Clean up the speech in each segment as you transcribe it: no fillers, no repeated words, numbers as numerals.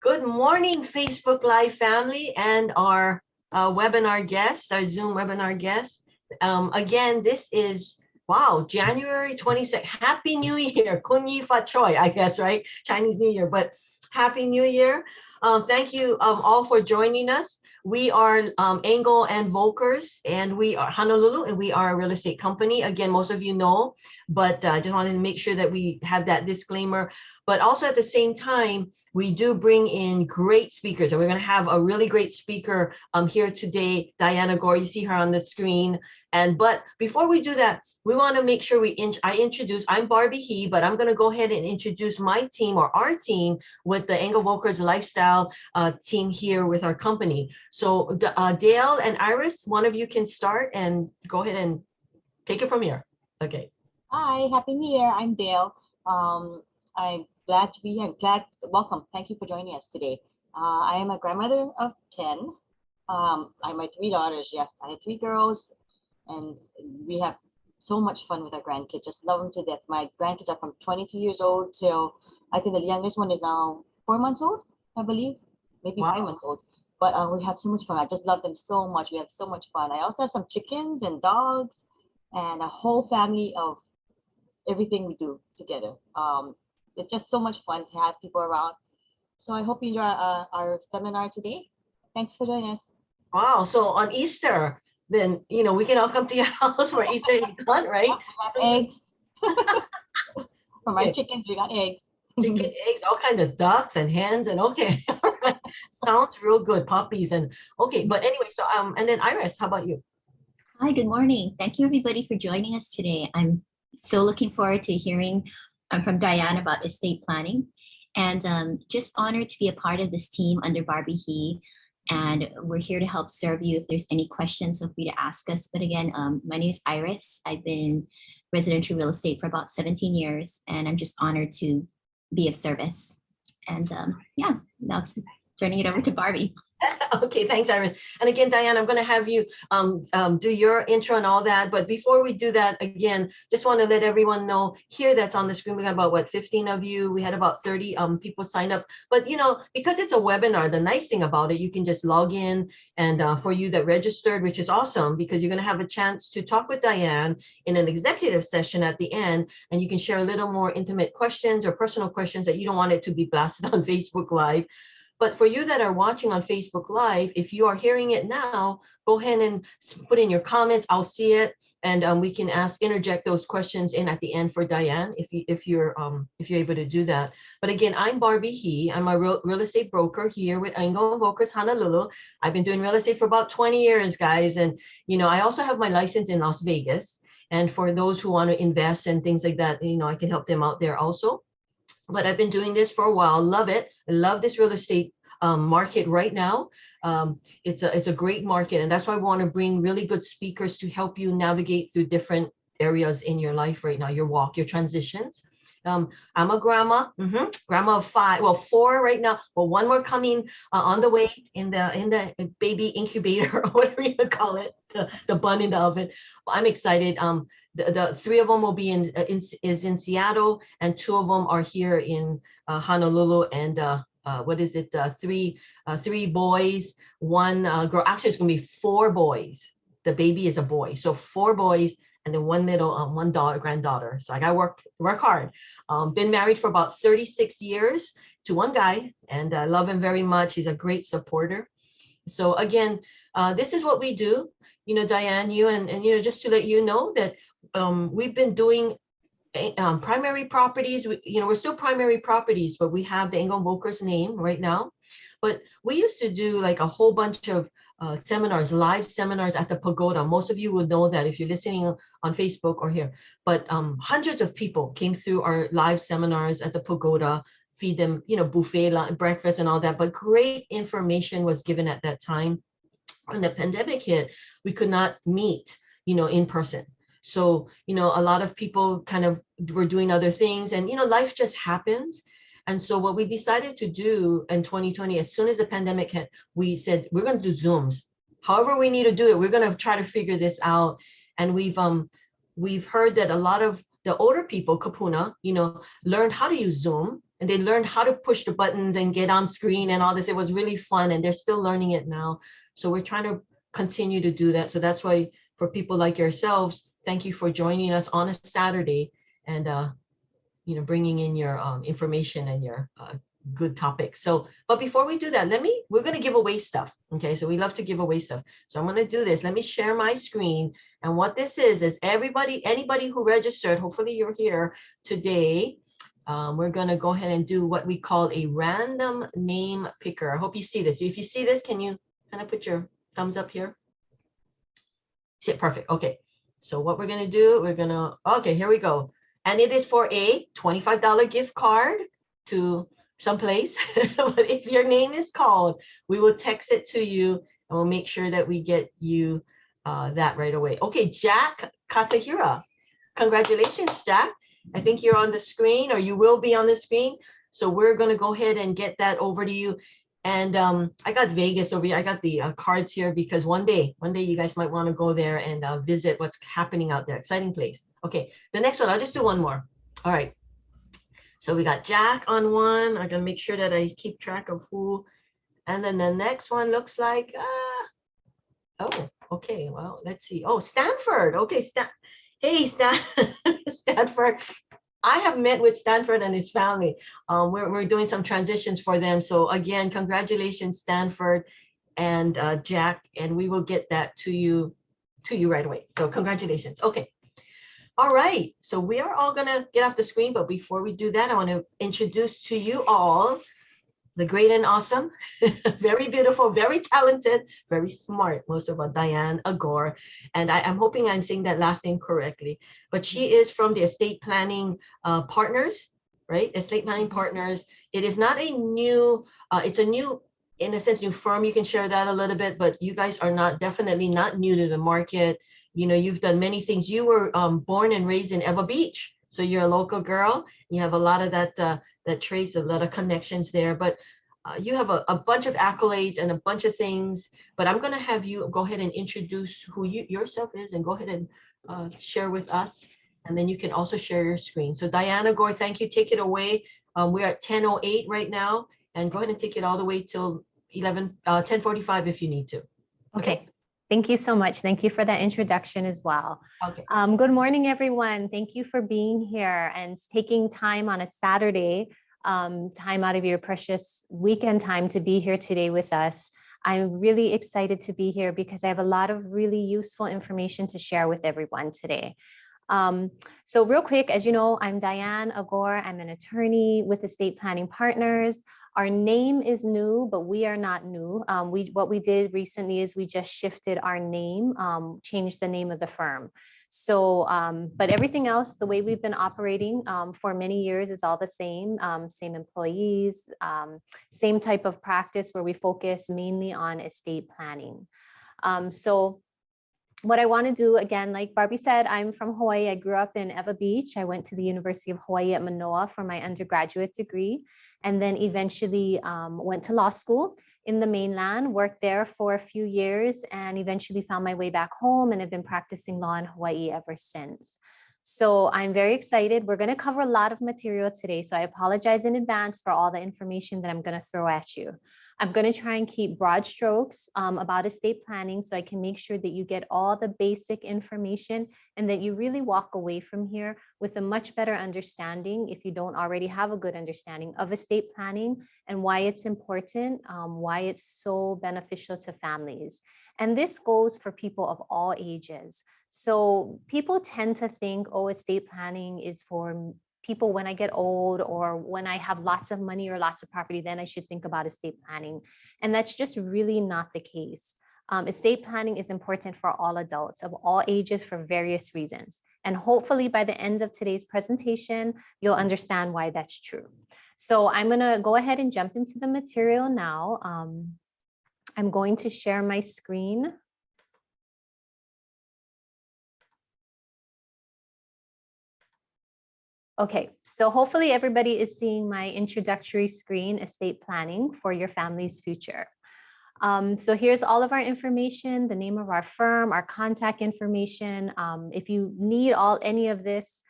Good morning, Facebook Live family and our webinar guests, our Zoom webinar guests. Again, this is, wow, January 26th. Happy New Year. Kun Yi Fa Choi, I guess, right? Chinese New Year, but Happy New Year. Thank you all for joining us. We are Engel and Volkers, and we are Honolulu, and we are a real estate company. Again, most of you know, but I just wanted to make sure that we have that disclaimer. But also at the same time, we do bring in great speakers, and we're going to have a really great speaker here today, Diane Agor. You see her on the screen. But before we do that, we want to make sure I'm Barbie He, but I'm going to go ahead and introduce my team, or our team, with the Engel Volkers Lifestyle team here with our company. So Dale and Iris, one of you can start and go ahead and take it from here. Okay. Hi, Happy New Year. I'm Dale. I'm glad to be here. Welcome. Thank you for joining us today. I am a grandmother of 10. I have my 3 daughters. Yes, I have 3 girls, and we have so much fun with our grandkids. Just love them to death. My grandkids are from 22 years old till, I think the youngest one is now 4 months old, I believe, maybe wow. 5 months old. But we have so much fun. I just love them so much. We have so much fun. I also have some chickens and dogs and a whole family of everything we do together. It's just so much fun to have people around. So I hope you enjoy our seminar today. Thanks for joining us. Wow. So on Easter, then, we can all come to your house for Easter egg hunt, right? We got eggs. For my chickens, we got eggs. Chicken, eggs, all kinds of ducks and hens, and okay. All right. Sounds real good. Puppies and okay. But anyway, so and then Iris, how about you? Hi, good morning. Thank you everybody for joining us today. I'm so looking forward to hearing from Diane about estate planning, and just honored to be a part of this team under Barbie He. And we're here to help serve you. If there's any questions, feel free to ask us. But again, my name is Iris. I've been residential real estate for about 17 years, and I'm just honored to be of service. And yeah, now it's turning it over to Barbie. Okay, thanks, Iris. And again, Diane, I'm going to have you do your intro and all that. But before we do that, again, just want to let everyone know here that's on the screen, we got about, 15 of you. We had about 30 people sign up. But, because it's a webinar, the nice thing about it, you can just log in. And for you that registered, which is awesome, because you're going to have a chance to talk with Diane in an executive session at the end. And you can share a little more intimate questions or personal questions that you don't want it to be blasted on Facebook Live. But for you that are watching on Facebook Live, if you are hearing it now, go ahead and put in your comments. I'll see it, and we can interject those questions in at the end for Diane, if you're able to do that. But again, I'm Barbie He. I'm a real estate broker here with Engel Volkers Honolulu. I've been doing real estate for about 20 years, guys, and I also have my license in Las Vegas. And for those who want to invest and things like that, I can help them out there also. But I've been doing this for a while. Love it. I love this real estate market right now. It's a great market, and that's why we want to bring really good speakers to help you navigate through different areas in your life right now, your walk, your transitions. I'm a grandma, grandma of 5, well, 4 right now, but 1 more coming on the way in the baby incubator, or whatever you call it, the bun in the oven. I'm excited. The 3 of them will be in Seattle, and 2 of them are here in Honolulu, and what is it? 3 boys, 1 girl. Actually, it's gonna be 4 boys. The baby is a boy, so 4 boys, and then 1 little granddaughter. So I gotta work hard. Been married for about 36 years to 1 guy, and I love him very much. He's a great supporter. So again, this is what we do. Diane, you and just to let you know that we've been doing primary properties. We're still primary properties, but we have the Engel Volkers name right now. But we used to do like a whole bunch of seminars, live seminars at the pagoda. Most of you would know that if you're listening on Facebook or here. But hundreds of people came through our live seminars at the pagoda, feed them, buffet, breakfast and all that. But great information was given at that time. When the pandemic hit, we could not meet, in person. So, a lot of people kind of were doing other things, and, life just happens. And so what we decided to do in 2020, as soon as the pandemic hit, we said, we're going to do Zooms. However we need to do it, we're going to try to figure this out. And we've heard that a lot of the older people, kapuna, learned how to use Zoom, and they learned how to push the buttons and get on screen and all this. It was really fun, and they're still learning it now. So we're trying to continue to do that. So that's why for people like yourselves, thank you for joining us on a Saturday and bringing in your information and your good topics. So, but before we do that, we're going to give away stuff. Okay, so we love to give away stuff. So I'm going to do this. Let me share my screen. And what this is anybody who registered, hopefully you're here today. We're going to go ahead and do what we call a random name picker. I hope you see this. If you see this, can you kind of put your thumbs up here? See it, perfect. Okay, so what we're going to do, okay, here we go. And it is for a $25 gift card to someplace. But if your name is called, we will text it to you and we'll make sure that we get you that right away. Okay, Jack Katahira. Congratulations, Jack. I think you're on the screen, or you will be on the screen. So we're going to go ahead and get that over to you. And I got Vegas over here. I got the cards here because one day you guys might want to go there and visit what's happening out there. Exciting place. Okay, the next one, I'll just do one more. All right. So we got Jack on one. I'm going to make sure that I keep track of who. And then the next one looks like, oh, okay. Well, let's see. Oh, Stanford. Okay, hey, Stanford. I have met with Stanford and his family. We're doing some transitions for them. So again, congratulations, Stanford and Jack, and we will get that to you right away. So congratulations. Okay. All right. So we are all gonna get off the screen, but before we do that, I want to introduce to you all the great and awesome, very beautiful, very talented, very smart, most of all, Diane Agor. And I'm hoping I'm saying that last name correctly, but she is from the Estate Planning Partners, right? Estate Planning Partners. It is not a new, it's a new, in a sense, new firm. You can share that a little bit, but you guys are definitely not new to the market. You've done many things. You were born and raised in Eva Beach. So you're a local girl. You have a lot of that trace, a lot of connections there, but you have a bunch of accolades and a bunch of things, but I'm going to have you go ahead and introduce who yourself is and go ahead and share with us. And then you can also share your screen. So Diane Agor, thank you. Take it away. We're at 10:08 right now, and go ahead and take it all the way till 10:45 if you need to. Okay. Thank you so much. Thank you for that introduction as well. Okay. Good morning, everyone. Thank you for being here and taking time on a Saturday, time out of your precious weekend time to be here today with us. I'm really excited to be here because I have a lot of really useful information to share with everyone today. So real quick, as you know, I'm Diane Agor. I'm an attorney with Estate Planning Partners. Our name is new, but we are not new. What we did recently is we just shifted our name, changed the name of the firm. So, but everything else, the way we've been operating for many years is all the same, same employees, same type of practice where we focus mainly on estate planning. So what I want to do, again, like Barbie said, I'm from Hawaii. I grew up in Eva Beach. I went to the University of Hawaii at Manoa for my undergraduate degree, and then eventually went to law school in the mainland, worked there for a few years, and eventually found my way back home and have been practicing law in Hawaii ever since. So I'm very excited. We're going to cover a lot of material today, so I apologize in advance for all the information that I'm going to throw at you. I'm going to try and keep broad strokes about estate planning so I can make sure that you get all the basic information and that you really walk away from here with a much better understanding, if you don't already have a good understanding of estate planning and why it's important, why it's so beneficial to families. And this goes for people of all ages. So people tend to think, oh, estate planning is for people when I get old or when I have lots of money or lots of property, then I should think about estate planning. And that's just really not the case. Estate planning is important for all adults of all ages for various reasons. And hopefully by the end of today's presentation, you'll understand why that's true. So I'm going to go ahead and jump into the material now. I'm going to share my screen. Okay, so hopefully everybody is seeing my introductory screen, estate planning for your family's future. So here's all of our information, the name of our firm, our contact information. If you need any of this,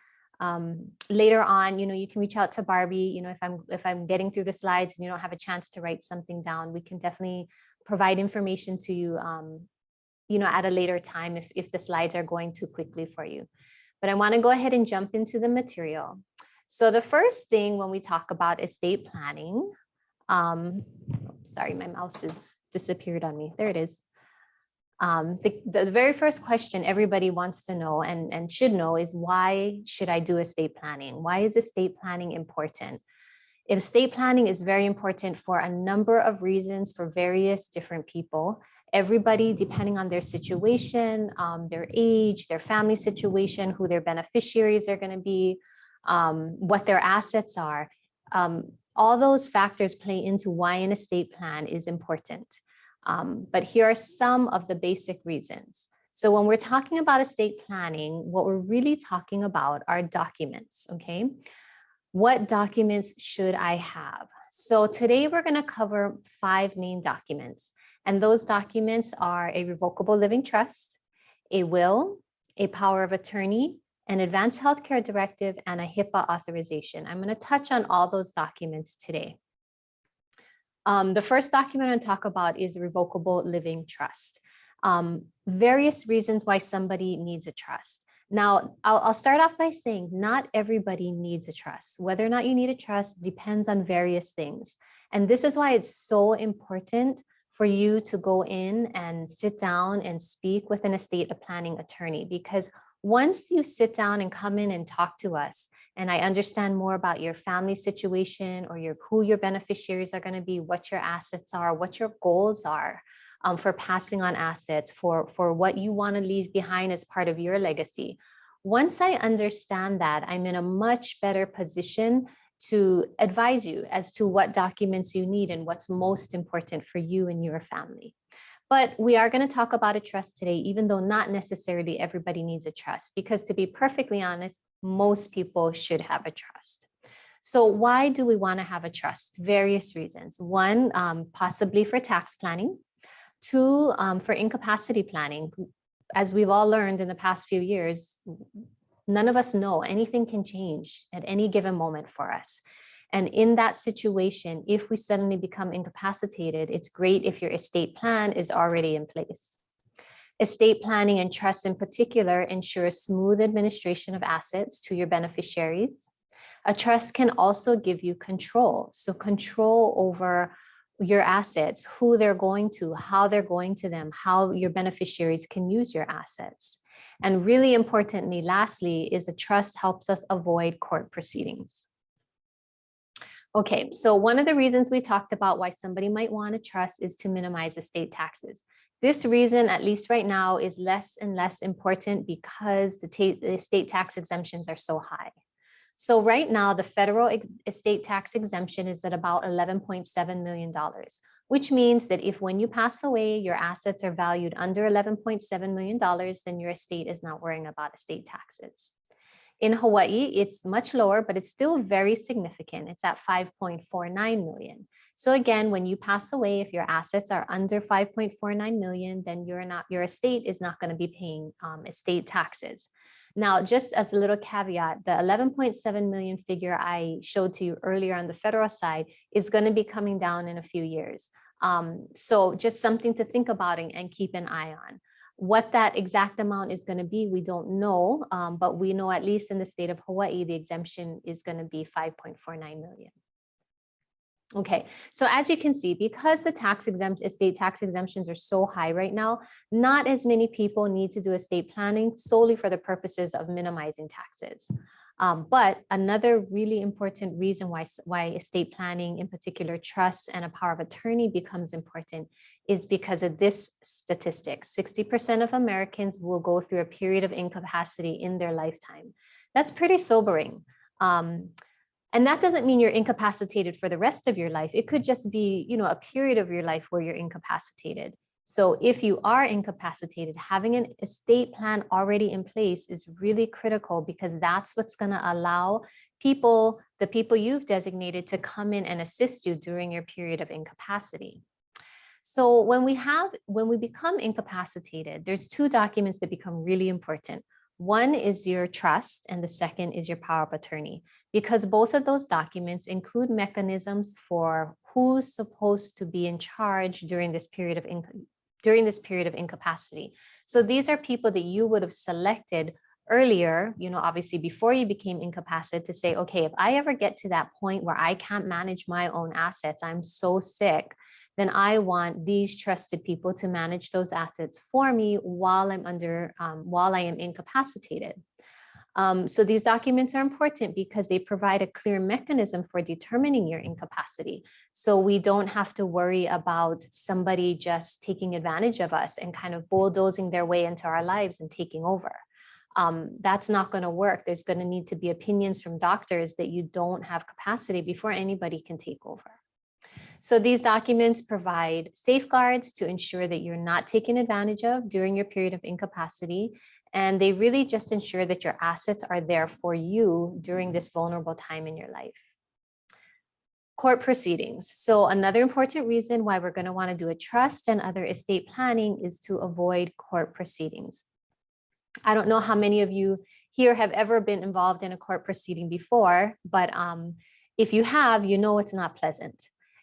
Later on, you can reach out to Barbie. If I'm getting through the slides and you don't have a chance to write something down, we can definitely provide information to you, at a later time if the slides are going too quickly for you. But I want to go ahead and jump into the material. So the first thing when we talk about estate planning, sorry, my mouse has disappeared on me. There it is. The very first question everybody wants to know and should know is, why should I do estate planning? Why is estate planning important? Estate planning is very important for a number of reasons for various different people. Everybody, depending on their situation, their age, their family situation, who their beneficiaries are going to be, what their assets are. All those factors play into why an estate plan is important. But here are some of the basic reasons. So when we're talking about estate planning, what we're really talking about are documents, okay? What documents should I have? So today we're going to cover 5 main documents. And those documents are a revocable living trust, a will, a power of attorney, an advanced healthcare directive, and a HIPAA authorization. I'm going to touch on all those documents today. The first document I'm going to talk about is a revocable living trust. Various reasons why somebody needs a trust. Now, I'll start off by saying not everybody needs a trust. Whether or not you need a trust depends on various things. And this is why it's so important for you to go in and sit down and speak with an estate planning attorney, because once you sit down and come in and talk to us, and I understand more about your family situation or who your beneficiaries are going to be, what your assets are, what your goals are for passing on assets, for what you want to leave behind as part of your legacy. Once I understand that, I'm in a much better position to advise you as to what documents you need and what's most important for you and your family. But we are going to talk about a trust today, even though not necessarily everybody needs a trust, because to be perfectly honest, most people should have a trust. So why do we want to have a trust? Various reasons. One, possibly for tax planning. Two, for incapacity planning. As we've all learned in the past few years, none of us know, anything can change at any given moment for us. And in that situation, if we suddenly become incapacitated, it's great if your estate plan is already in place. Estate planning and trusts in particular ensure smooth administration of assets to your beneficiaries. A trust can also give you control. So control over your assets, who they're going to, how they're going to them, how your beneficiaries can use your assets. And really importantly, lastly, is a trust helps us avoid court proceedings. Okay, so one of the reasons we talked about why somebody might want a trust is to minimize estate taxes. This reason, at least right now, is less and less important because the estate tax exemptions are so high. So right now, the federal estate tax exemption is at about $11.7 million, which means that if when you pass away, your assets are valued under $11.7 million, then your estate is not worrying about estate taxes. In Hawaii, it's much lower, but it's still very significant. It's at 5.49 million. So again, when you pass away, if your assets are under 5.49 million, then your estate is not going to be paying estate taxes. Now, just as a little caveat, the 11.7 million figure I showed to you earlier on the federal side is going to be coming down in a few years. So just something to think about and keep an eye on. What that exact amount is going to be, we don't know, but we know at least in the state of Hawaii, the exemption is going to be 5.49 million. Okay, so as you can see, because the estate tax exemptions are so high right now, not as many people need to do estate planning solely for the purposes of minimizing taxes. But another really important reason why estate planning, in particular trusts and a power of attorney, becomes important is because of this statistic. 60% of Americans will go through a period of incapacity in their lifetime. That's pretty sobering. And that doesn't mean you're incapacitated for the rest of your life. It could just be, a period of your life where you're incapacitated. So if you are incapacitated, having an estate plan already in place is really critical, because that's what's going to allow the people you've designated, to come in and assist you during your period of incapacity. So when we become incapacitated, there's 2 documents that become really important. One is your trust, and the second is your power of attorney, because both of those documents include mechanisms for who's supposed to be in charge during this period of incapacity. So these are people that you would have selected earlier, obviously before you became incapacitated, to say, okay, if I ever get to that point where I can't manage my own assets, I'm so sick, then I want these trusted people to manage those assets for me while I am incapacitated. So these documents are important because they provide a clear mechanism for determining your incapacity. So we don't have to worry about somebody just taking advantage of us and kind of bulldozing their way into our lives and taking over. That's not going to work. There's going to need to be opinions from doctors that you don't have capacity before anybody can take over. So these documents provide safeguards to ensure that you're not taken advantage of during your period of incapacity. And they really just ensure that your assets are there for you during this vulnerable time in your life. Court proceedings. So another important reason why we're going to want to do a trust and other estate planning is to avoid court proceedings. I don't know how many of you here have ever been involved in a court proceeding before, but if you have, it's not pleasant.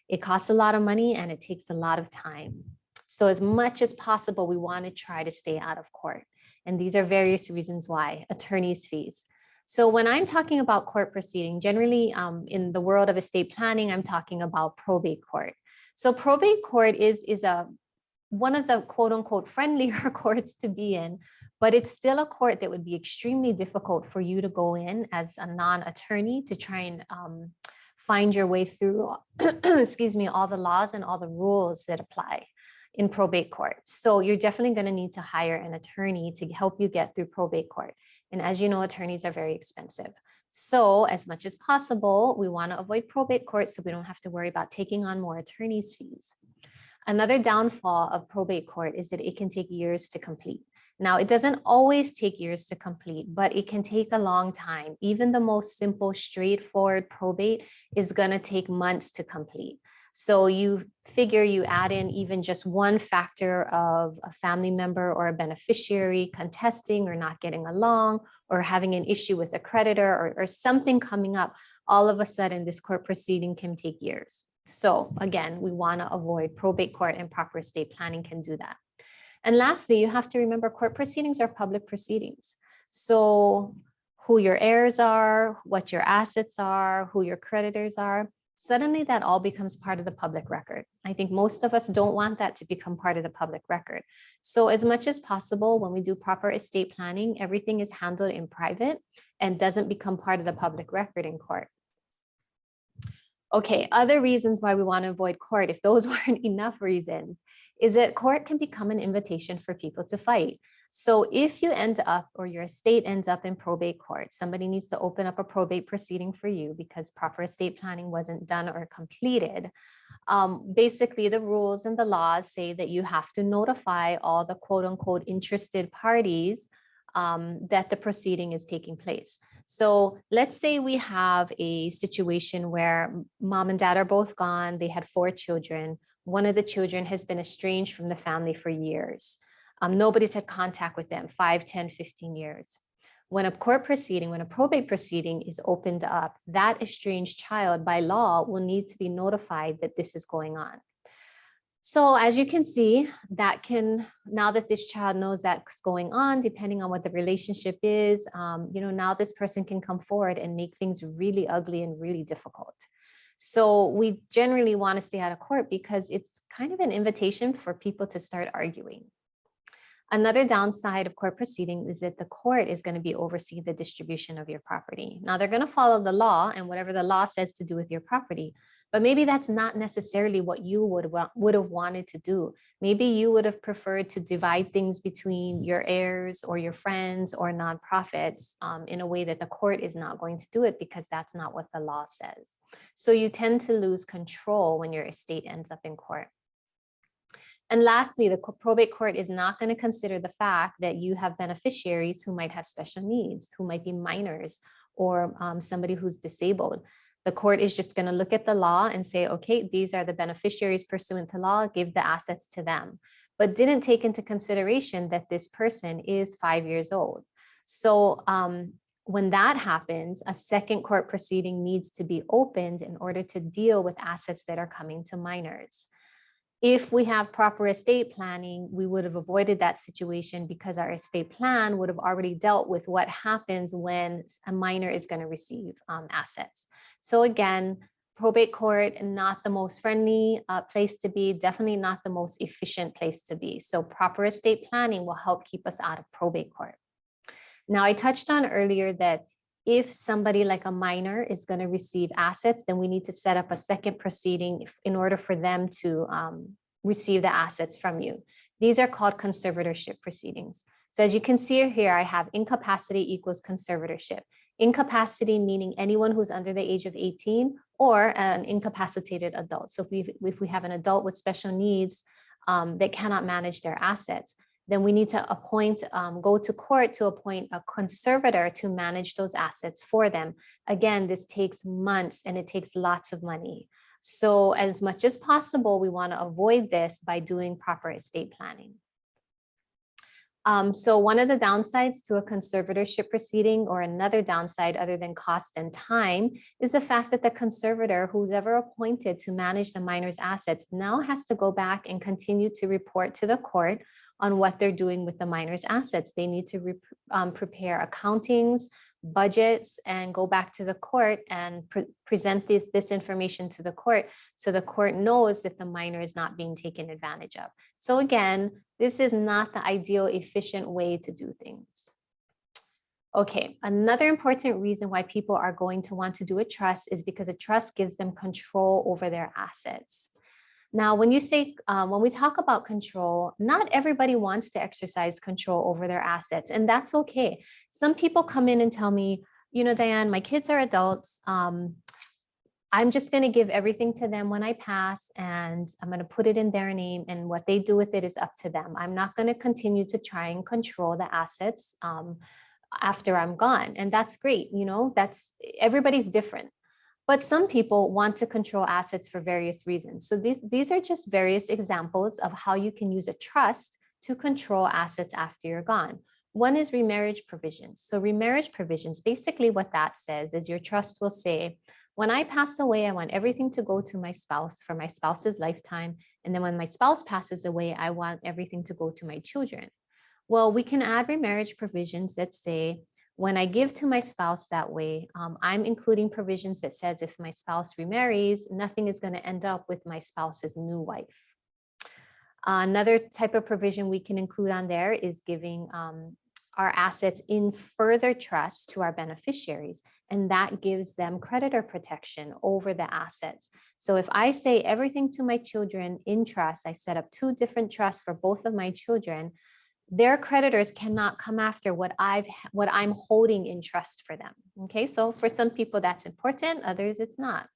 It costs a lot of money and it takes a lot of time. So as much as possible, we want to try to stay out of court. And these are various reasons why. Attorney's fees. So when I'm talking about court proceeding, generally in the world of estate planning, I'm talking about probate court. So probate court is one of the quote unquote friendlier courts to be in, but it's still a court that would be extremely difficult for you to go in as a non-attorney to try and find your way through, excuse me, all the laws and all the rules that apply in probate court. So you're definitely going to need to hire an attorney to help you get through probate court. And as you know, attorneys are very expensive. So as much as possible, we want to avoid probate court so we don't have to worry about taking on more attorney's fees. Another downfall of probate court is that it can take years to complete. Now, it doesn't always take years to complete, but it can take a long time. Even the most simple, straightforward probate is going to take months to complete. So you figure you add in even just one factor of a family member or a beneficiary contesting or not getting along or having an issue with a creditor or something coming up, all of a sudden this court proceeding can take years. So again, we want to avoid probate court, and proper estate planning can do that. And lastly, you have to remember court proceedings are public proceedings. So who your heirs are, what your assets are, who your creditors are, suddenly that all becomes part of the public record. I think most of us don't want that to become part of the public record. So as much as possible, when we do proper estate planning, everything is handled in private and doesn't become part of the public record in court. Okay, other reasons why we want to avoid court, if those weren't enough reasons, is that court can become an invitation for people to fight. So if you end up, or your estate ends up in probate court, somebody needs to open up a probate proceeding for you because proper estate planning wasn't done or completed. Basically, the rules and the laws say that you have to notify all the quote unquote interested parties that the proceeding is taking place. So let's say we have a situation where mom and dad are both gone. They had 4 children. One of the children has been estranged from the family for years. Nobody's had contact with them, 5, 10, 15 years. When a court proceeding, when a probate proceeding is opened up, that estranged child by law will need to be notified that this is going on. So as you can see, that can, now that this child knows that's going on, depending on what the relationship is, now this person can come forward and make things really ugly and really difficult. So we generally want to stay out of court because it's kind of an invitation for people to start arguing. Another downside of court proceedings is that the court is going to be overseeing the distribution of your property. Now they're going to follow the law and whatever the law says to do with your property, but maybe that's not necessarily what you would have wanted to do. Maybe you would have preferred to divide things between your heirs or your friends or nonprofits in a way that the court is not going to do it because that's not what the law says. So you tend to lose control when your estate ends up in court. And lastly, the probate court is not going to consider the fact that you have beneficiaries who might have special needs, who might be minors or somebody who's disabled. The court is just going to look at the law and say, okay, these are the beneficiaries pursuant to law, give the assets to them, but didn't take into consideration that this person is 5 years old. So when that happens, a second court proceeding needs to be opened in order to deal with assets that are coming to minors. If we have proper estate planning, we would have avoided that situation because our estate plan would have already dealt with what happens when a minor is going to receive assets. So again, probate court, not the most friendly place to be, definitely not the most efficient place to be. So proper estate planning will help keep us out of probate court. Now, I touched on earlier that if somebody like a minor is going to receive assets, then we need to set up a second proceeding in order for them to receive the assets from you. These are called conservatorship proceedings. So as you can see here, I have incapacity equals conservatorship. Incapacity meaning anyone who's under the age of 18 or an incapacitated adult. So if we have an adult with special needs that cannot manage their assets, then we need to appoint, go to court to appoint a conservator to manage those assets for them. Again, this takes months and it takes lots of money. So as much as possible, we want to avoid this by doing proper estate planning. So one of the downsides to a conservatorship proceeding, or another downside other than cost and time, is the fact that the conservator, who's ever appointed to manage the minor's assets, now has to go back and continue to report to the court on what they're doing with the minor's assets. They need to prepare accountings, budgets, and go back to the court and present this information to the court so the court knows that the minor is not being taken advantage of. So again, this is not the ideal, efficient way to do things. Okay, another important reason why people are going to want to do a trust is because a trust gives them control over their assets. Now, when we talk about control, not everybody wants to exercise control over their assets, and that's okay. Some people come in and tell me, you know, Diane, my kids are adults. I'm just going to give everything to them when I pass, and I'm going to put it in their name, and what they do with it is up to them. I'm not going to continue to try and control the assets after I'm gone. And that's great. You know, everybody's different. But some people want to control assets for various reasons. So these are just various examples of how you can use a trust to control assets after you're gone. One is remarriage provisions. So remarriage provisions, basically what that says is your trust will say, when I pass away, I want everything to go to my spouse for my spouse's lifetime. And then when my spouse passes away, I want everything to go to my children. Well, we can add remarriage provisions that say, when I give to my spouse that way, I'm including provisions that says if my spouse remarries, nothing is going to end up with my spouse's new wife. Another type of provision we can include on there is giving our assets in further trust to our beneficiaries, and that gives them creditor protection over the assets. So if I say everything to my children in trust, I set up 2 different trusts for both of my children, their creditors cannot come after what I'm holding in trust for them. Okay, so for some people that's important, others it's not.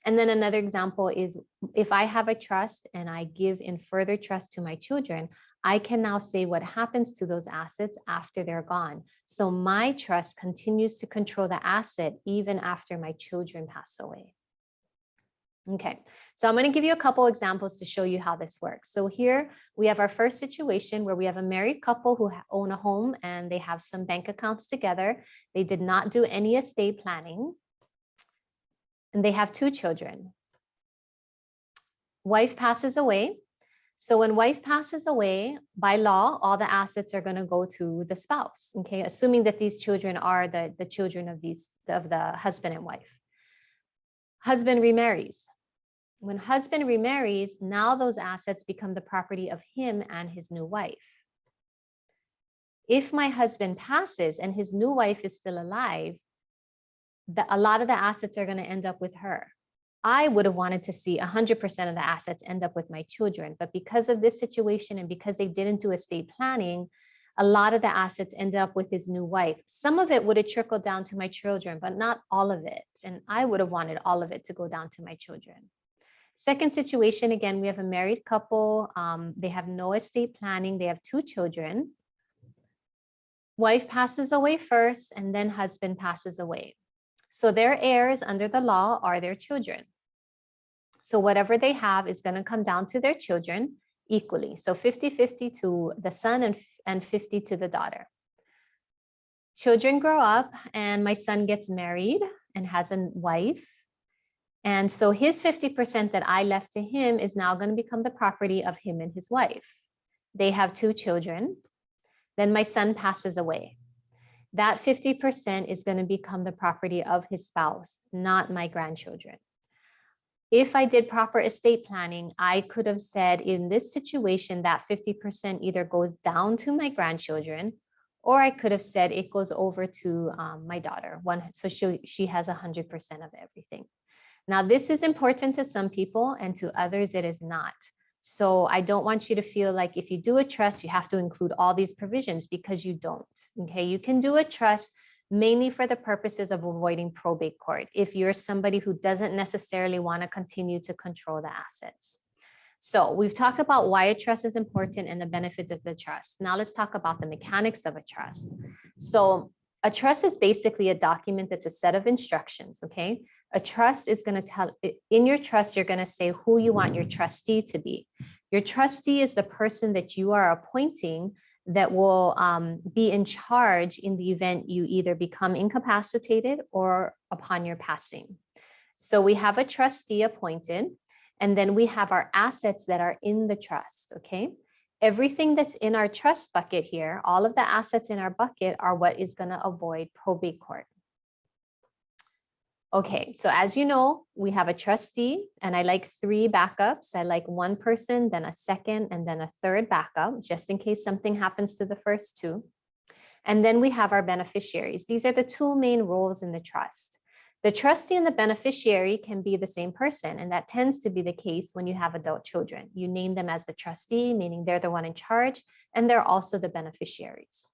And then another example is if I have a trust and I give in further trust to my children, I can now say what happens to those assets after they're gone. So my trust continues to control the asset even after my children pass away. Okay, so I'm going to give you a couple examples to show you how this works. So here we have our first situation where we have a married couple who own a home and they have some bank accounts together. They did not do any estate planning and they have 2 children. Wife passes away. So when wife passes away, by law, all the assets are going to go to the spouse, okay, assuming that these children are the children of the husband and wife. Husband remarries. When husband remarries, now those assets become the property of him and his new wife. If my husband passes and his new wife is still alive, a lot of the assets are going to end up with her. I would have wanted to see 100% of the assets end up with my children, but because of this situation and because they didn't do estate planning, a lot of the assets ended up with his new wife. Some of it would have trickled down to my children, but not all of it. And I would have wanted all of it to go down to my children. Second situation, again, we have a married couple. They have no estate planning. They have 2 children. Wife passes away first, and then husband passes away. So their heirs under the law are their children. So whatever they have is going to come down to their children equally. So 50-50 to the son and 50 to the daughter. children grow up and my son gets married and has a wife. And so his 50% that I left to him is now going to become the property of him and his wife. They have 2 children. Then my son passes away. That 50% is going to become the property of his spouse, not my grandchildren. If I did proper estate planning, I could have said in this situation that 50% either goes down to my grandchildren, or I could have said it goes over to my daughter. So she has 100% of everything. Now, this is important to some people and to others it is not. So I don't want you to feel like if you do a trust, you have to include all these provisions, because you don't. Okay, you can do a trust mainly for the purposes of avoiding probate court if you're somebody who doesn't necessarily want to continue to control the assets. So we've talked about why a trust is important and the benefits of the trust. Now let's talk about the mechanics of a trust. So a trust is basically a document that's a set of instructions, okay? A trust is going to tell, in your trust, you're going to say who you want your trustee to be. Your trustee is the person that you are appointing that will be in charge in the event you either become incapacitated or upon your passing. So we have a trustee appointed, and then we have our assets that are in the trust, okay? Everything that's in our trust bucket here, all of the assets in our bucket are what is going to avoid probate court. Okay, so as you know, we have a trustee, and I like 3 backups. I like 1 person, then a second, and then a 3rd backup, just in case something happens to the first 2. And then we have our beneficiaries. These are the 2 main roles in the trust. The trustee and the beneficiary can be the same person, and that tends to be the case when you have adult children. You name them as the trustee, meaning they're the one in charge, and they're also the beneficiaries.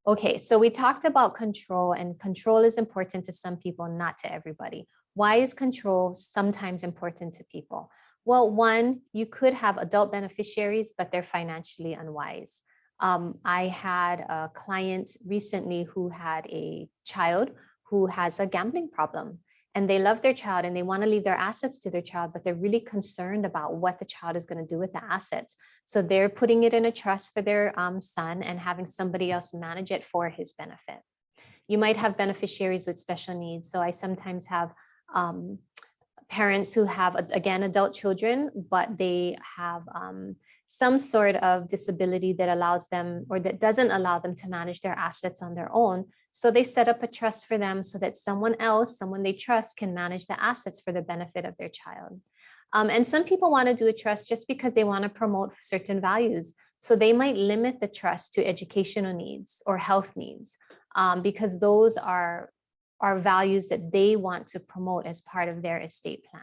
Okay, so we talked about control, and control is important to some people, not to everybody. Why is control sometimes important to people? Well, 1, you could have adult beneficiaries, but they're financially unwise. I had a client recently who had a child who has a gambling problem, and they love their child and they want to leave their assets to their child, but they're really concerned about what the child is going to do with the assets. So they're putting it in a trust for their son and having somebody else manage it for his benefit. You might have beneficiaries with special needs. So I sometimes have parents who have, again, adult children, but they have some sort of disability that allows them, or that doesn't allow them to manage their assets on their own. So they set up a trust for them so that someone else, someone they trust, can manage the assets for the benefit of their child. And some people want to do a trust just because they want to promote certain values. So they might limit the trust to educational needs or health needs, because those are values that they want to promote as part of their estate plan.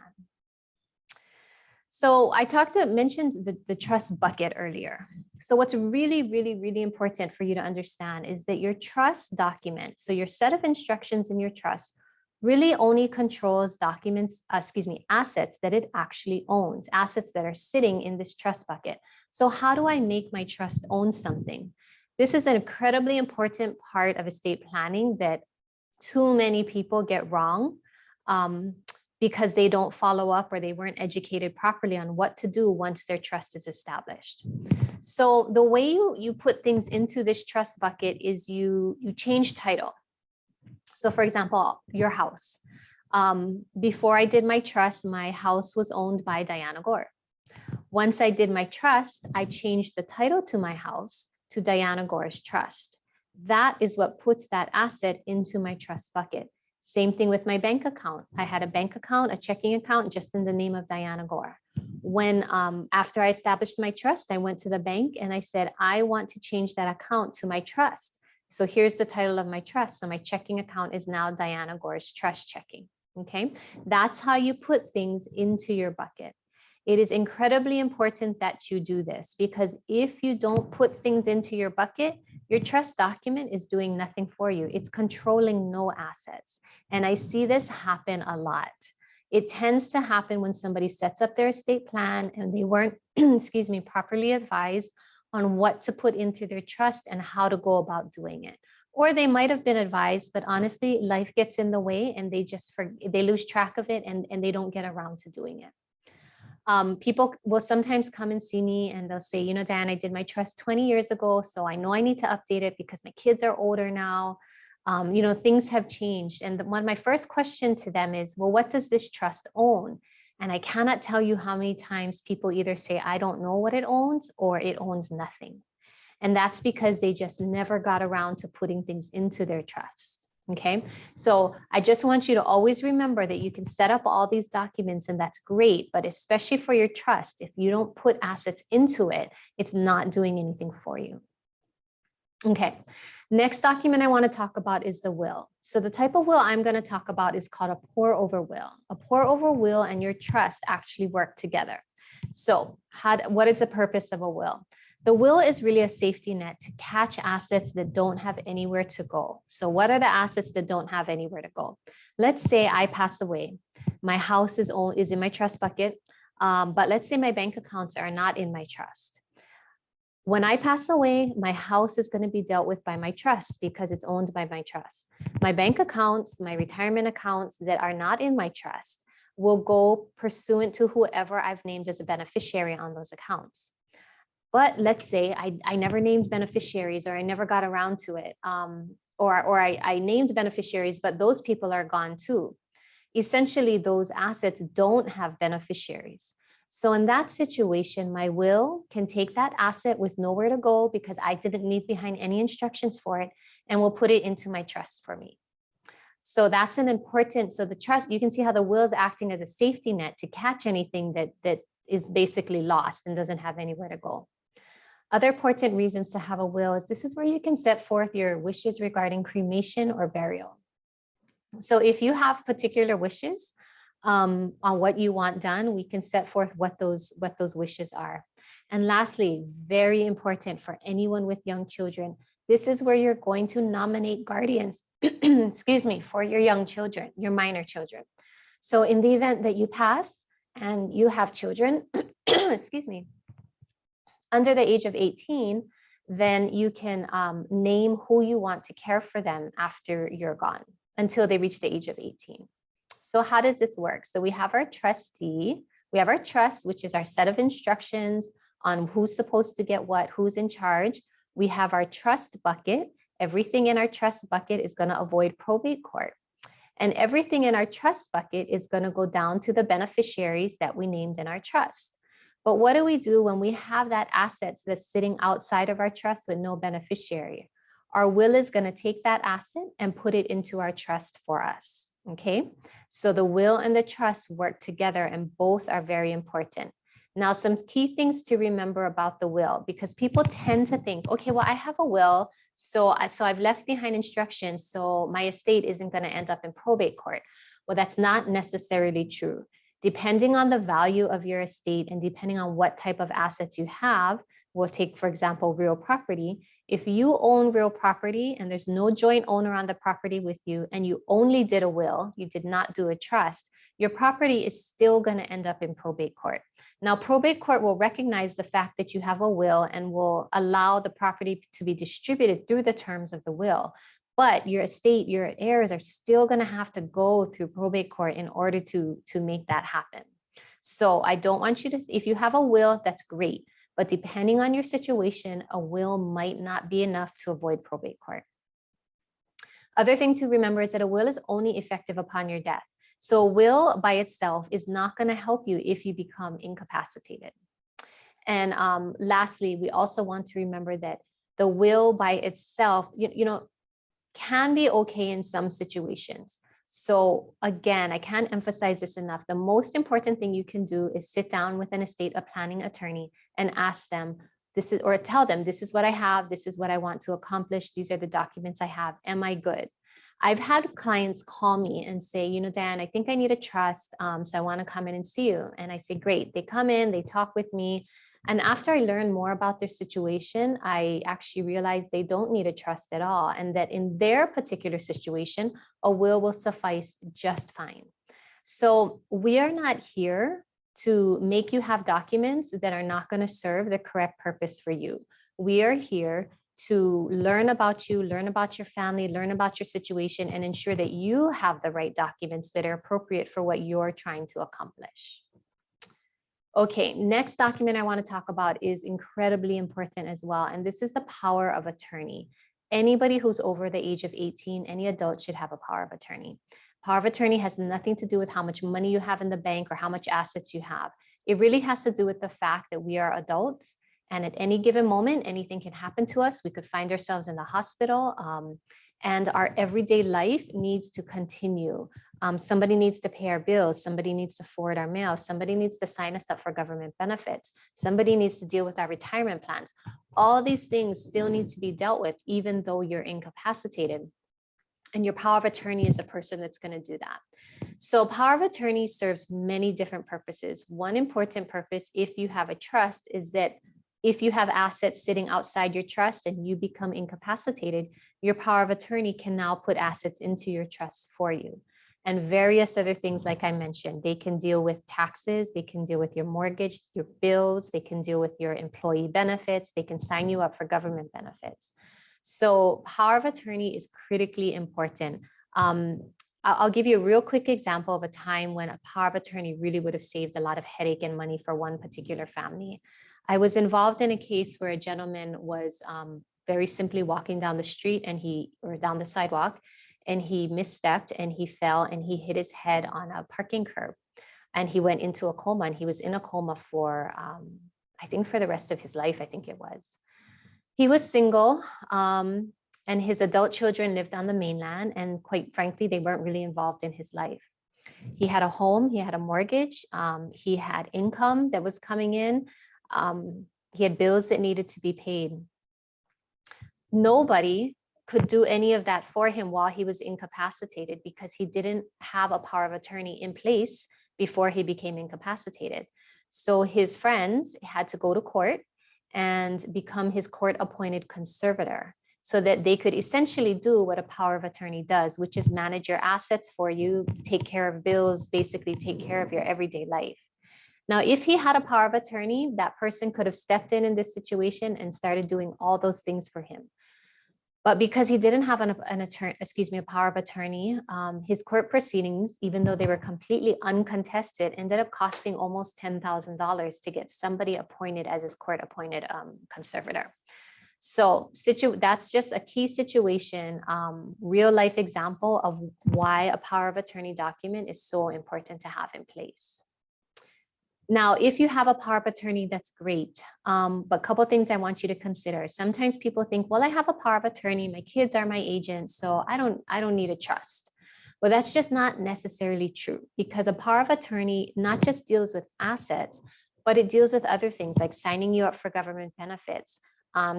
So I mentioned the trust bucket earlier. So what's really, really, really important for you to understand is that your trust document, so your set of instructions in your trust, really only controls assets that it actually owns, assets that are sitting in this trust bucket. So how do I make my trust own something? This is an incredibly important part of estate planning that too many people get wrong, because they don't follow up or they weren't educated properly on what to do once their trust is established. So the way you put things into this trust bucket is you change title. So for example, your house. Before I did my trust, my house was owned by Diane Agor. Once I did my trust, I changed the title to my house to Diane Agor's trust. That is what puts that asset into my trust bucket. Same thing with my bank account. I had a bank account, a checking account, just in the name of Diane Agor. When after I established my trust, I went to the bank and I said, I want to change that account to my trust. So here's the title of my trust. So my checking account is now Diane Agor's trust checking. Okay, that's how you put things into your bucket. It is incredibly important that you do this, because if you don't put things into your bucket, your trust document is doing nothing for you. It's controlling no assets. And I see this happen a lot. It tends to happen when somebody sets up their estate plan and they weren't, properly advised on what to put into their trust and how to go about doing it. Or they might have been advised, but honestly, life gets in the way and they lose track of it and they don't get around to doing it. People will sometimes come and see me and they'll say, Diane, I did my trust 20 years ago, so I know I need to update it because my kids are older now. Things have changed. And one of my first questions to them is, well, what does this trust own? And I cannot tell you how many times people either say, I don't know what it owns, or it owns nothing. And that's because they just never got around to putting things into their trust. Okay, so I just want you to always remember that you can set up all these documents and that's great, but especially for your trust, if you don't put assets into it, it's not doing anything for you. Okay, next document I want to talk about is the will. So the type of will I'm going to talk about is called a pour over will. A pour over will and your trust actually work together. So what is the purpose of a will? The will is really a safety net to catch assets that don't have anywhere to go. So what are the assets that don't have anywhere to go? Let's say I pass away. My house is in my trust bucket, but let's say my bank accounts are not in my trust. When I pass away, my house is going to be dealt with by my trust because it's owned by my trust. My bank accounts, my retirement accounts that are not in my trust will go pursuant to whoever I've named as a beneficiary on those accounts. But let's say I never named beneficiaries, or I never got around to it, or I named beneficiaries, but those people are gone too. Essentially, those assets don't have beneficiaries. So in that situation, my will can take that asset with nowhere to go because I didn't leave behind any instructions for it, and will put it into my trust for me. So that's an important, so the trust, you can see how the will is acting as a safety net to catch anything that is basically lost and doesn't have anywhere to go. Other important reasons to have a will is this is where you can set forth your wishes regarding cremation or burial. So if you have particular wishes on what you want done, we can set forth what those wishes are. And lastly, very important for anyone with young children, this is where you're going to nominate guardians, excuse me, for your young children, your minor children. So in the event that you pass and you have children, excuse me, under the age of 18, then you can name who you want to care for them after you're gone until they reach the age of 18. So how does this work? So we have our trustee, we have our trust, which is our set of instructions on who's supposed to get what, who's in charge. We have our trust bucket. Everything in our trust bucket is going to avoid probate court. And everything in our trust bucket is going to go down to the beneficiaries that we named in our trust. But what do we do when we have that assets that's sitting outside of our trust with no beneficiary? Our will is going to take that asset and put it into our trust for us. Okay, so the will and the trust work together and both are very important. Now, some key things to remember about the will, because people tend to think, okay, well, I have a will, so I've left behind instructions, so my estate isn't going to end up in probate court. Well, that's not necessarily true. Depending on the value of your estate and depending on what type of assets you have, we'll take, for example, real property. If you own real property and there's no joint owner on the property with you and you only did a will, you did not do a trust, your property is still going to end up in probate court. Now, probate court will recognize the fact that you have a will and will allow the property to be distributed through the terms of the will. But your estate, your heirs are still going to have to go through probate court in order to make that happen. So I don't want you to, if you have a will, that's great. But depending on your situation, a will might not be enough to avoid probate court. Other thing to remember is that a will is only effective upon your death. So a will by itself is not going to help you if you become incapacitated. And lastly, we also want to remember that the will by itself, can be okay in some situations. So again, I can't emphasize this enough. The most important thing you can do is sit down with an estate planning attorney and ask them, or tell them, this is what I have, this is what I want to accomplish, these are the documents I have, am I good? I've had clients call me and say, Diane, I think I need a trust, so I want to come in and see you. And I say, great. They come in, they talk with me. And after I learn more about their situation, I actually realized they don't need a trust at all. And that in their particular situation, a will suffice just fine. So we are not here to make you have documents that are not going to serve the correct purpose for you. We are here to learn about you, learn about your family, learn about your situation, and ensure that you have the right documents that are appropriate for what you're trying to accomplish. Okay, next document I want to talk about is incredibly important as well. And this is the power of attorney. Anybody who's over the age of 18, any adult should have a power of attorney. Power of attorney has nothing to do with how much money you have in the bank or how much assets you have. It really has to do with the fact that we are adults, and at any given moment, anything can happen to us. We could find ourselves in the hospital, and our everyday life needs to continue. Somebody needs to pay our bills. Somebody needs to forward our mail. Somebody needs to sign us up for government benefits. Somebody needs to deal with our retirement plans. All these things still need to be dealt with, even though you're incapacitated. And your power of attorney is the person that's going to do that. So power of attorney serves many different purposes. One important purpose, if you have a trust, is that if you have assets sitting outside your trust and you become incapacitated, your power of attorney can now put assets into your trust for you. And various other things, like I mentioned, they can deal with taxes, they can deal with your mortgage, your bills, they can deal with your employee benefits, they can sign you up for government benefits. So power of attorney is critically important. I'll give you a real quick example of a time when a power of attorney really would have saved a lot of headache and money for one particular family. I was involved in a case where a gentleman was very simply walking down the street or down the sidewalk, and he misstepped and he fell and he hit his head on a parking curb, and he went into a coma, and he was in a coma for, I think for the rest of his life, I think it was. He was single, and his adult children lived on the mainland, and quite frankly, they weren't really involved in his life. He had a home, he had a mortgage, he had income that was coming in, he had bills that needed to be paid. Nobody could do any of that for him while he was incapacitated, because he didn't have a power of attorney in place before he became incapacitated. So his friends had to go to court and become his court-appointed conservator, so that they could essentially do what a power of attorney does, which is manage your assets for you, take care of bills, basically take care of your everyday life. Now, if he had a power of attorney, that person could have stepped in this situation and started doing all those things for him. But because he didn't have a power of attorney, his court proceedings, even though they were completely uncontested, ended up costing almost $10,000 to get somebody appointed as his court-appointed conservator. So that's just a key situation, real life example of why a power of attorney document is so important to have in place. Now, if you have a power of attorney, that's great. But a couple of things I want you to consider. Sometimes people think, well, I have a power of attorney, my kids are my agents, so I don't need a trust. Well, that's just not necessarily true, because a power of attorney not just deals with assets, but it deals with other things like signing you up for government benefits,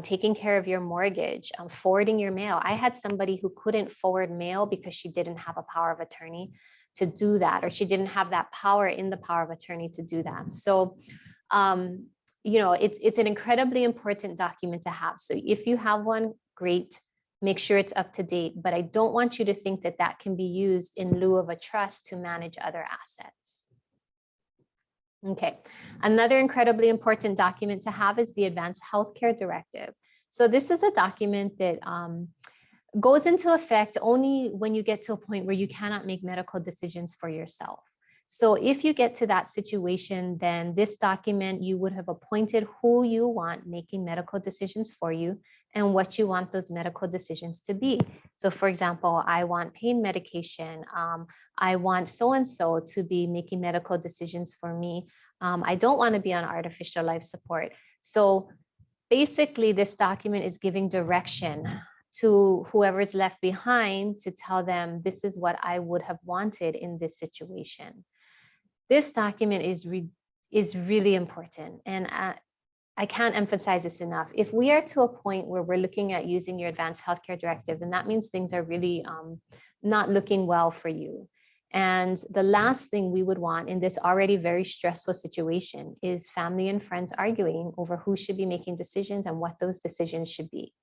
taking care of your mortgage, forwarding your mail. I had somebody who couldn't forward mail because she didn't have a power of attorney to do that, or she didn't have that power in the power of attorney to do that. So, it's an incredibly important document to have. So if you have one, great, make sure it's up to date. But I don't want you to think that that can be used in lieu of a trust to manage other assets. Okay, another incredibly important document to have is the Advanced Healthcare Directive. So this is a document that goes into effect only when you get to a point where you cannot make medical decisions for yourself. So if you get to that situation, then this document, you would have appointed who you want making medical decisions for you and what you want those medical decisions to be. So for example, I want pain medication. I want so-and-so to be making medical decisions for me. I don't want to be on artificial life support. So basically, this document is giving direction to whoever's left behind to tell them, this is what I would have wanted in this situation. This document is really important. And I can't emphasize this enough. If we are to a point where we're looking at using your Advanced Healthcare Directive, then that means things are really not looking well for you. And the last thing we would want in this already very stressful situation is family and friends arguing over who should be making decisions and what those decisions should be.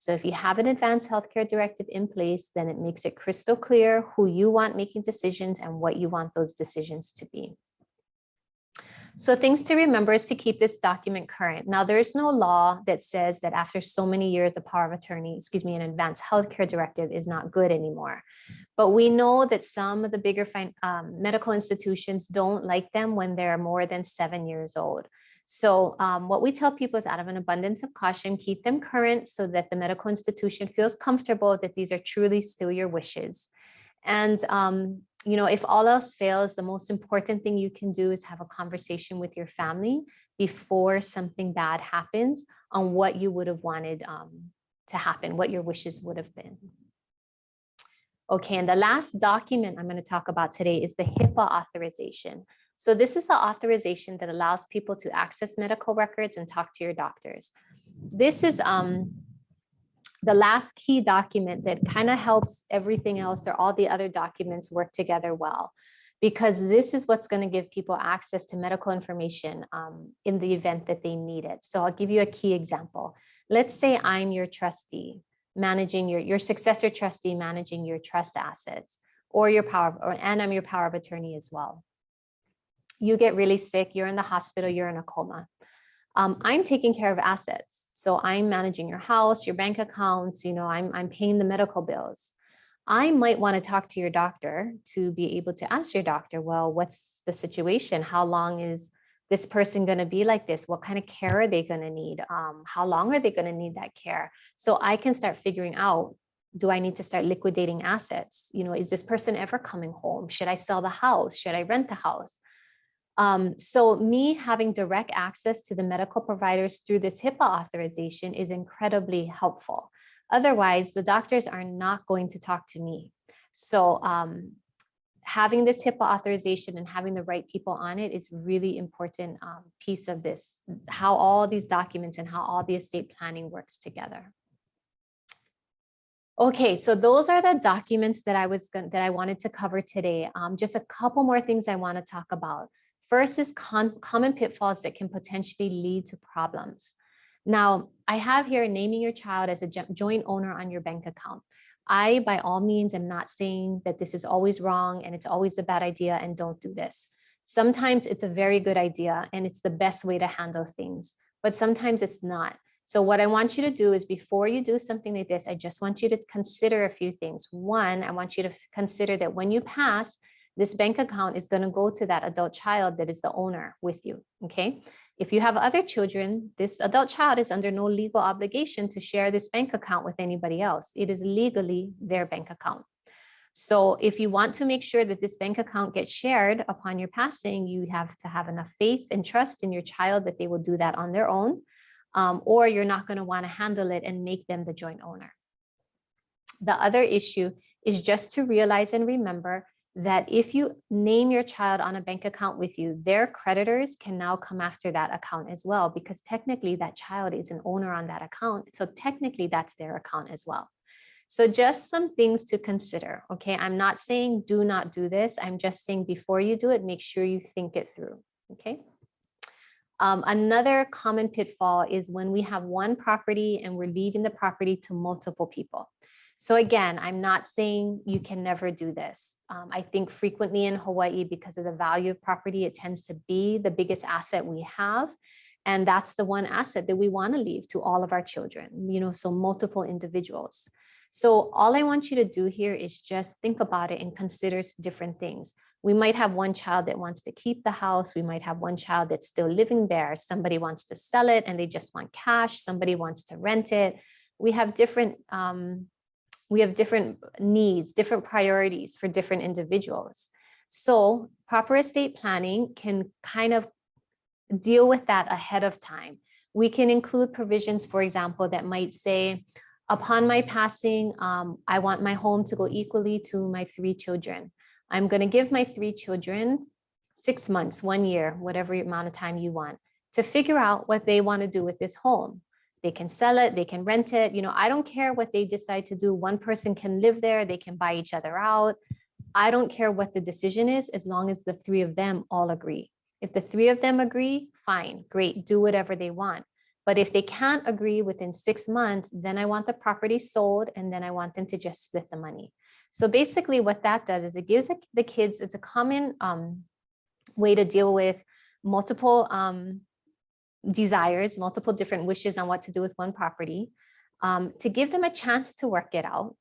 So if you have an Advanced Healthcare Directive in place, then it makes it crystal clear who you want making decisions and what you want those decisions to be. So things to remember is to keep this document current. Now, there's no law that says that after so many years, a power of attorney, an advanced healthcare directive is not good anymore. But we know that some of the bigger medical institutions don't like them when they're more than 7 years old. So what we tell people is, out of an abundance of caution, keep them current so that the medical institution feels comfortable that these are truly still your wishes. And if all else fails, the most important thing you can do is have a conversation with your family before something bad happens on what you would have wanted to happen, what your wishes would have been. Okay, and the last document I'm going to talk about today is the HIPAA authorization. So this is the authorization that allows people to access medical records and talk to your doctors. This is the last key document that kind of helps everything else or all the other documents work together well, because this is what's going to give people access to medical information in the event that they need it. So I'll give you a key example. Let's say I'm your trustee managing your successor trustee managing your trust assets, or and I'm your power of attorney as well. You get really sick, you're in the hospital, you're in a coma. I'm taking care of assets. So I'm managing your house, your bank accounts, I'm paying the medical bills. I might want to talk to your doctor to be able to ask your doctor, well, what's the situation? How long is this person going to be like this? What kind of care are they going to need? How long are they going to need that care? So I can start figuring out, do I need to start liquidating assets? Is this person ever coming home? Should I sell the house? Should I rent the house? So me having direct access to the medical providers through this HIPAA authorization is incredibly helpful. Otherwise, the doctors are not going to talk to me. So having this HIPAA authorization and having the right people on it is really important piece of this, how all these documents and how all the estate planning works together. Okay, so those are the documents that I wanted to cover today. Just a couple more things I want to talk about. First is common pitfalls that can potentially lead to problems. Now, I have here naming your child as a joint owner on your bank account. I, by all means, am not saying that this is always wrong and it's always a bad idea and don't do this. Sometimes it's a very good idea and it's the best way to handle things, but sometimes it's not. So what I want you to do is, before you do something like this, I just want you to consider a few things. One, I want you to consider that when you pass, this bank account is going to go to that adult child that is the owner with you, okay? If you have other children, this adult child is under no legal obligation to share this bank account with anybody else. It is legally their bank account. So if you want to make sure that this bank account gets shared upon your passing, you have to have enough faith and trust in your child that they will do that on their own, or you're not going to want to handle it and make them the joint owner. The other issue is just to realize and remember that if you name your child on a bank account with you, their creditors can now come after that account as well, because technically that child is an owner on that account. So technically that's their account as well. So just some things to consider, okay? I'm not saying do not do this. I'm just saying before you do it, make sure you think it through, okay? Another common pitfall is when we have one property and we're leaving the property to multiple people. So again, I'm not saying you can never do this. I think frequently in Hawaii, because of the value of property, it tends to be the biggest asset we have. And that's the one asset that we want to leave to all of our children, so multiple individuals. So all I want you to do here is just think about it and consider different things. We might have one child that wants to keep the house. We might have one child that's still living there. Somebody wants to sell it and they just want cash. Somebody wants to rent it. We have different needs, different priorities for different individuals. So proper estate planning can kind of deal with that ahead of time. We can include provisions, for example, that might say, upon my passing, I want my home to go equally to my 3 children. I'm going to give my 3 children 6 months, 1 year, whatever amount of time you want, to figure out what they want to do with this home. They can sell it, they can rent it. I don't care what they decide to do. One person can live there, they can buy each other out. I don't care what the decision is, as long as the 3 of them all agree. If the 3 of them agree, fine, great, do whatever they want. But if they can't agree within 6 months, then I want the property sold, and then I want them to just split the money. So basically what that does is it gives the kids, it's a common way to deal with multiple desires, multiple different wishes on what to do with one property, to give them a chance to work it out.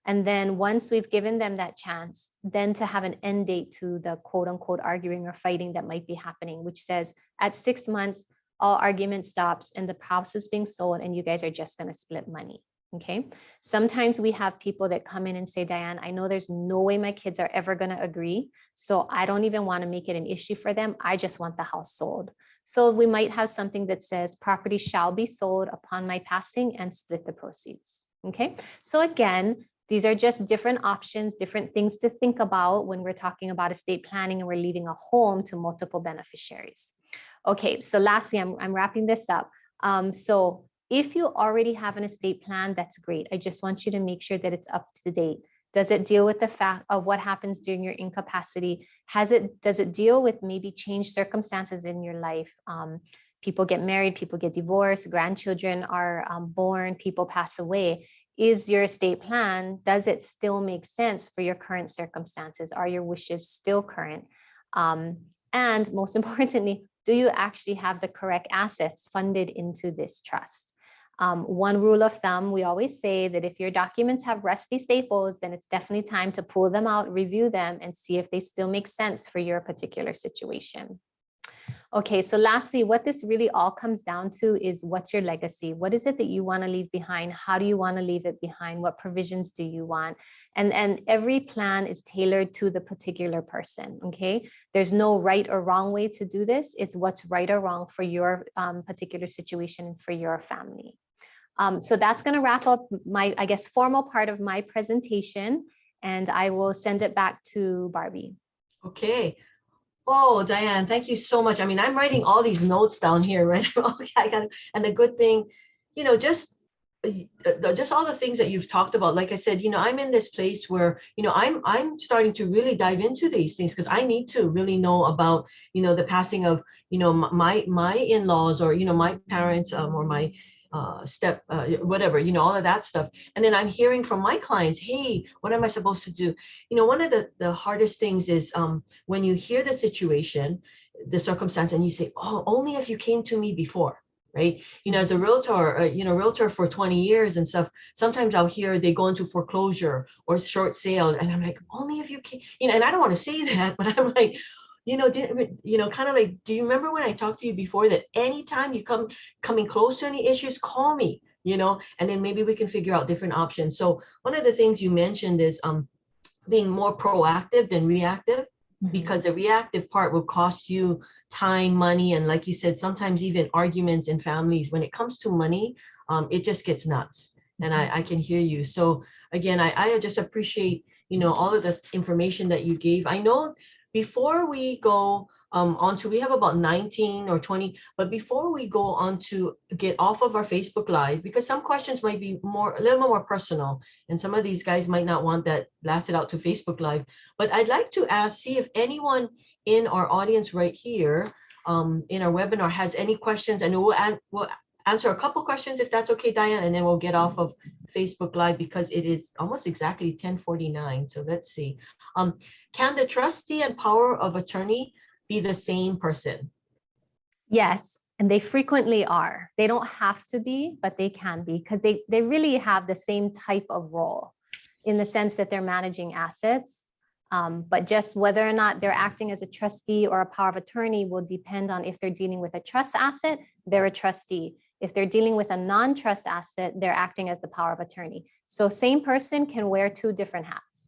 And then once we've given them that chance, then to have an end date to the quote unquote arguing or fighting that might be happening, which says at 6 months, all argument stops and the house is being sold and you guys are just going to split money. Okay. Sometimes we have people that come in and say, Diane, I know there's no way my kids are ever going to agree. So I don't even want to make it an issue for them. I just want the house sold. So we might have something that says property shall be sold upon my passing and split the proceeds. Okay. So again, these are just different options, different things to think about when we're talking about estate planning and we're leaving a home to multiple beneficiaries. Okay, so lastly, I'm wrapping this up. So if you already have an estate plan, that's great. I just want you to make sure that it's up to date. Does it deal with the fact of what happens during your incapacity? Does it deal with maybe changed circumstances in your life? People get married, people get divorced, grandchildren are born, people pass away. Is your estate plan, does it still make sense for your current circumstances? Are your wishes still current? And most importantly, do you actually have the correct assets funded into this trust? One rule of thumb, we always say that if your documents have rusty staples, then it's definitely time to pull them out, review them, and see if they still make sense for your particular situation. Okay, so lastly, what this really all comes down to is what's your legacy? What is it that you want to leave behind? How do you want to leave it behind? What provisions do you want? And every plan is tailored to the particular person, okay? There's no right or wrong way to do this. It's what's right or wrong for your particular situation and for your family. So that's going to wrap up my, I guess, formal part of my presentation, and I will send it back to Barbie. Okay. Oh, Diane, thank you so much. I mean, I'm writing all these notes down here, right? Okay, I got it. And the good thing, you know, just all the things that you've talked about. Like I said, you know, I'm in this place where, you know, I'm starting to really dive into these things because I need to really know about, you know, the passing of, you know, my in-laws or, you know, my parents or my whatever, you know, all of that stuff. And then I'm hearing from my clients, hey, what am I supposed to do? You know, one of the hardest things is when you hear the situation, the circumstance, and you say, oh, only if you came to me before, right? You know, as a realtor, you know, realtor for 20 years and stuff, sometimes I'll hear they go into foreclosure or short sales. And I'm like, only if you came, you know, and I don't want to say that, but I'm like, you know, kind of like, do you remember when I talked to you before that anytime you coming close to any issues, call me, you know, and then maybe we can figure out different options. So one of the things you mentioned is being more proactive than reactive, because the reactive part will cost you time, money, and like you said, sometimes even arguments in families. When it comes to money, it just gets nuts. And I can hear you. So again, I just appreciate, you know, all of the information that you gave. I know before we go on to, we have about 19 or 20, but before we go on to get off of our Facebook Live, because some questions might be a little more personal, and some of these guys might not want that blasted out to Facebook Live, but I'd like to see if anyone in our audience right here in our webinar has any questions, and we'll answer a couple questions if that's okay, Diane, and then we'll get off of Facebook Live because it is almost exactly 10:49. So let's see. Can the trustee and power of attorney be the same person? Yes, and they frequently are. They don't have to be, but they can be because they really have the same type of role in the sense that they're managing assets. But just whether or not they're acting as a trustee or a power of attorney will depend on if they're dealing with a trust asset, they're a trustee. If they're dealing with a non-trust asset, they're acting as the power of attorney. So same person can wear two different hats.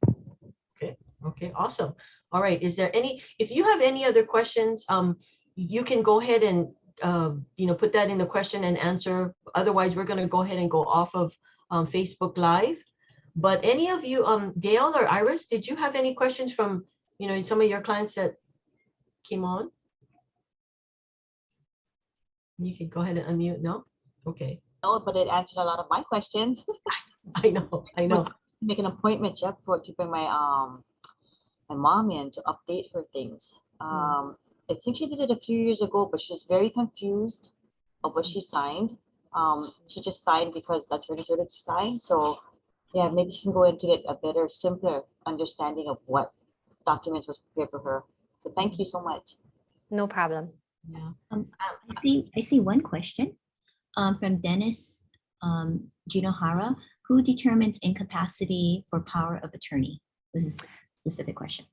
Okay, awesome. All right, is there any, if you have any other questions, you can go ahead and, you know, put that in the question and answer. Otherwise, we're gonna go ahead and go off of Facebook Live. But any of you, Dale or Iris, did you have any questions from, you know, some of your clients that came on? You can go ahead and unmute. No? Okay. No, but it answered a lot of my questions. I know. Make an appointment, Jeff, to bring my my mom in to update her things. I think she did it a few years ago, but she's very confused of what she signed. She just signed because the attorney told her to sign. So yeah, maybe she can go in to get a better, simpler understanding of what documents was prepared for her. So thank you so much. No problem. Yeah. I see one question from Dennis Ginohara. Who determines incapacity for power of attorney? This is a specific question.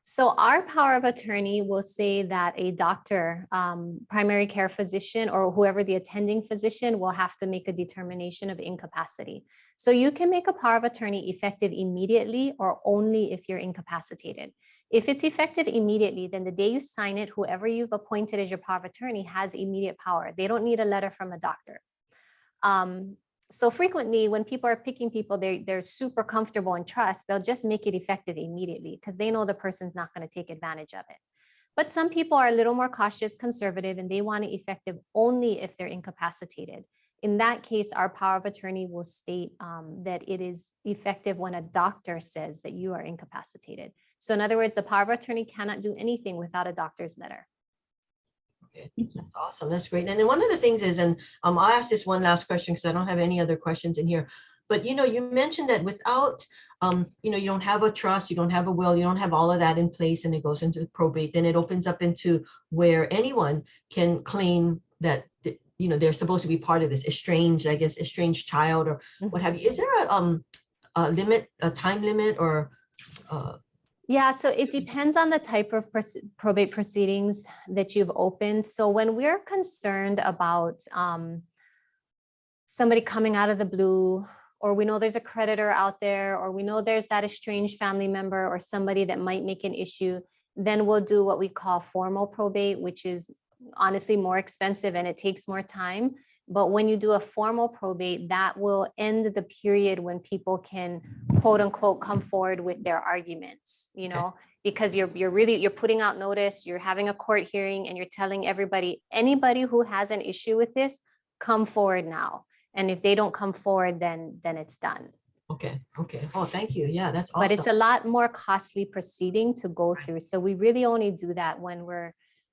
So our power of attorney will say that a doctor, primary care physician, or whoever the attending physician will have to make a determination of incapacity. So you can make a power of attorney effective immediately or only if you're incapacitated. If it's effective immediately, then the day you sign it, whoever you've appointed as your power of attorney has immediate power. They don't need a letter from a doctor. So frequently when people are picking people, they're super comfortable and trust, they'll just make it effective immediately because they know the person's not going to take advantage of it. But some people are a little more cautious, conservative, and they want it effective only if they're incapacitated. In that case, our power of attorney will state that it is effective when a doctor says that you are incapacitated. So in other words, the power of attorney cannot do anything without a doctor's letter. Okay, that's awesome. That's great. And then one of the things is, and I'll ask this one last question because I don't have any other questions in here. But you mentioned that without, you don't have a trust, you don't have a will, you don't have all of that in place, and it goes into probate. Then it opens up into where anyone can claim that they're supposed to be part of this estranged child or what have you. Is there a limit, a time limit, or Yeah, so it depends on the type of probate proceedings that you've opened. So when we're concerned about somebody coming out of the blue, or we know there's a creditor out there, or we know there's that estranged family member or somebody that might make an issue, then we'll do what we call formal probate, which is honestly more expensive and it takes more time. But when you do a formal probate, that will end the period when people can, quote unquote, come forward with their arguments, because you're putting out notice, you're having a court hearing, and you're telling anybody who has an issue with this, come forward now. And if they don't come forward, then it's done. Okay. Oh, thank you. Yeah, that's awesome. But it's a lot more costly proceeding to go through. So we really only do that when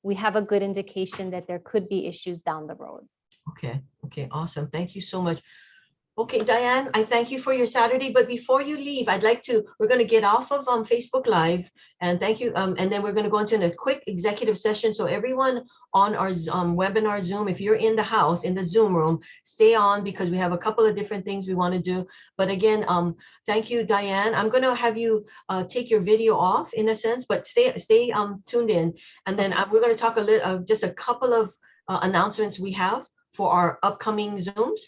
we have a good indication that there could be issues down the road. Okay, awesome. Thank you so much. Okay, Diane, I thank you for your Saturday, but before you leave, we're going to get off of Facebook Live, and thank you. And then we're going to go into a quick executive session. So everyone on our webinar Zoom, if you're in the house, in the Zoom room, stay on because we have a couple of different things we want to do. But again, thank you, Diane. I'm going to have you take your video off in a sense, but stay tuned in. And then we're going to talk just a couple of announcements we have for our upcoming Zooms.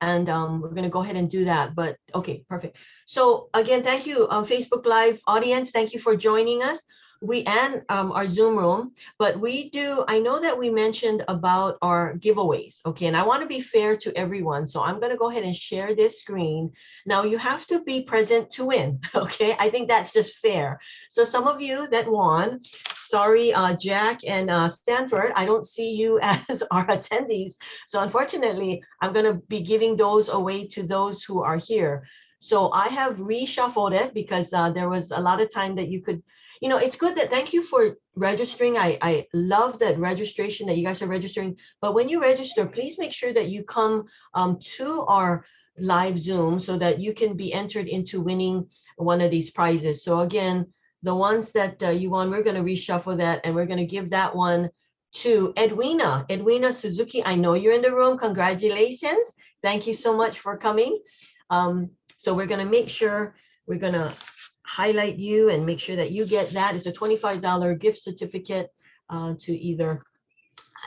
And we're going to go ahead and do that. But okay, perfect. So again, thank you, Facebook Live audience. Thank you for joining us. And our Zoom room, but I know that we mentioned about our giveaways. Okay, and I want to be fair to everyone. So I'm going to go ahead and share this screen. Now you have to be present to win. Okay, I think that's just fair. So some of you that won, sorry, Jack and Stanford, I don't see you as our attendees. So unfortunately, I'm going to be giving those away to those who are here. So I have reshuffled it because there was a lot of time that you could, it's good that, thank you for registering. I love that registration that you guys are registering. But when you register, please make sure that you come to our live Zoom so that you can be entered into winning one of these prizes. So again, the ones that you won, we're going to reshuffle that and we're going to give that one to Edwina Suzuki. I know you're in the room. Congratulations. Thank you so much for coming. So we're going to make sure we're going to highlight you and make sure that you get that. It's a $25 gift certificate to either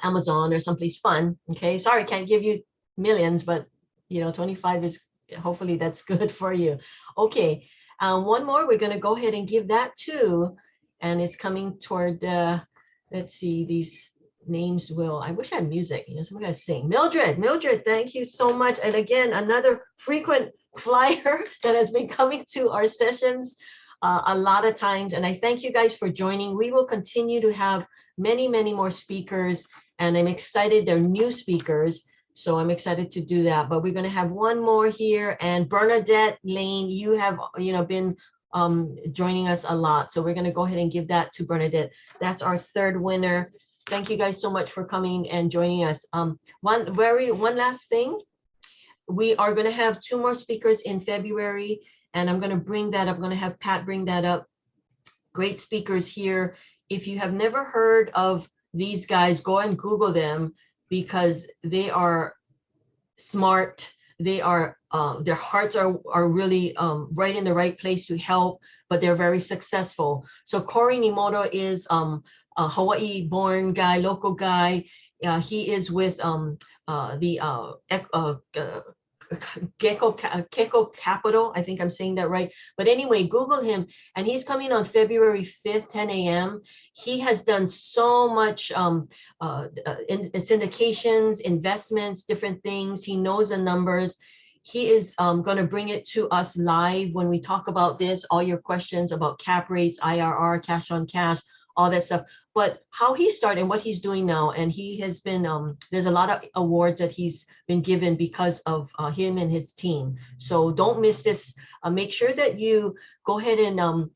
Amazon or someplace fun. Okay, sorry, can't give you millions, but 25 is, hopefully that's good for you. Okay, one more, we're going to go ahead and give that to, and it's coming toward, let's see, these names I wish I had music, someone got to sing. Mildred, thank you so much. And again, another frequent flyer that has been coming to our sessions a lot of times. And I thank you guys for joining. We will continue to have many, many more speakers, and I'm excited. They're new speakers, so I'm excited to do that. But we're going to have one more here, and Bernadette Lane, you have been joining us a lot, so we're going to go ahead and give that to Bernadette. That's our third winner. Thank you guys so much for coming and joining us. One last thing. We are going to have 2 more speakers in February, and I'm going to bring that up. I'm going to have Pat bring that up. Great speakers here. If you have never heard of these guys, go and Google them because they are smart. They are their hearts are really right in the right place to help, but they're very successful. So Corey Nimoto is a Hawaii-born guy, local guy. He is with Gecko Capital. I think I'm saying that right. But anyway, Google him, and he's coming on February 5th, 10 a.m. He has done so much in syndications, investments, different things. He knows the numbers. He is going to bring it to us live when we talk about this, all your questions about cap rates, IRR, cash on cash, all that stuff. But how he started and what he's doing now, and he has been, there's a lot of awards that he's been given because of him and his team. So don't miss this. Make sure that you go ahead and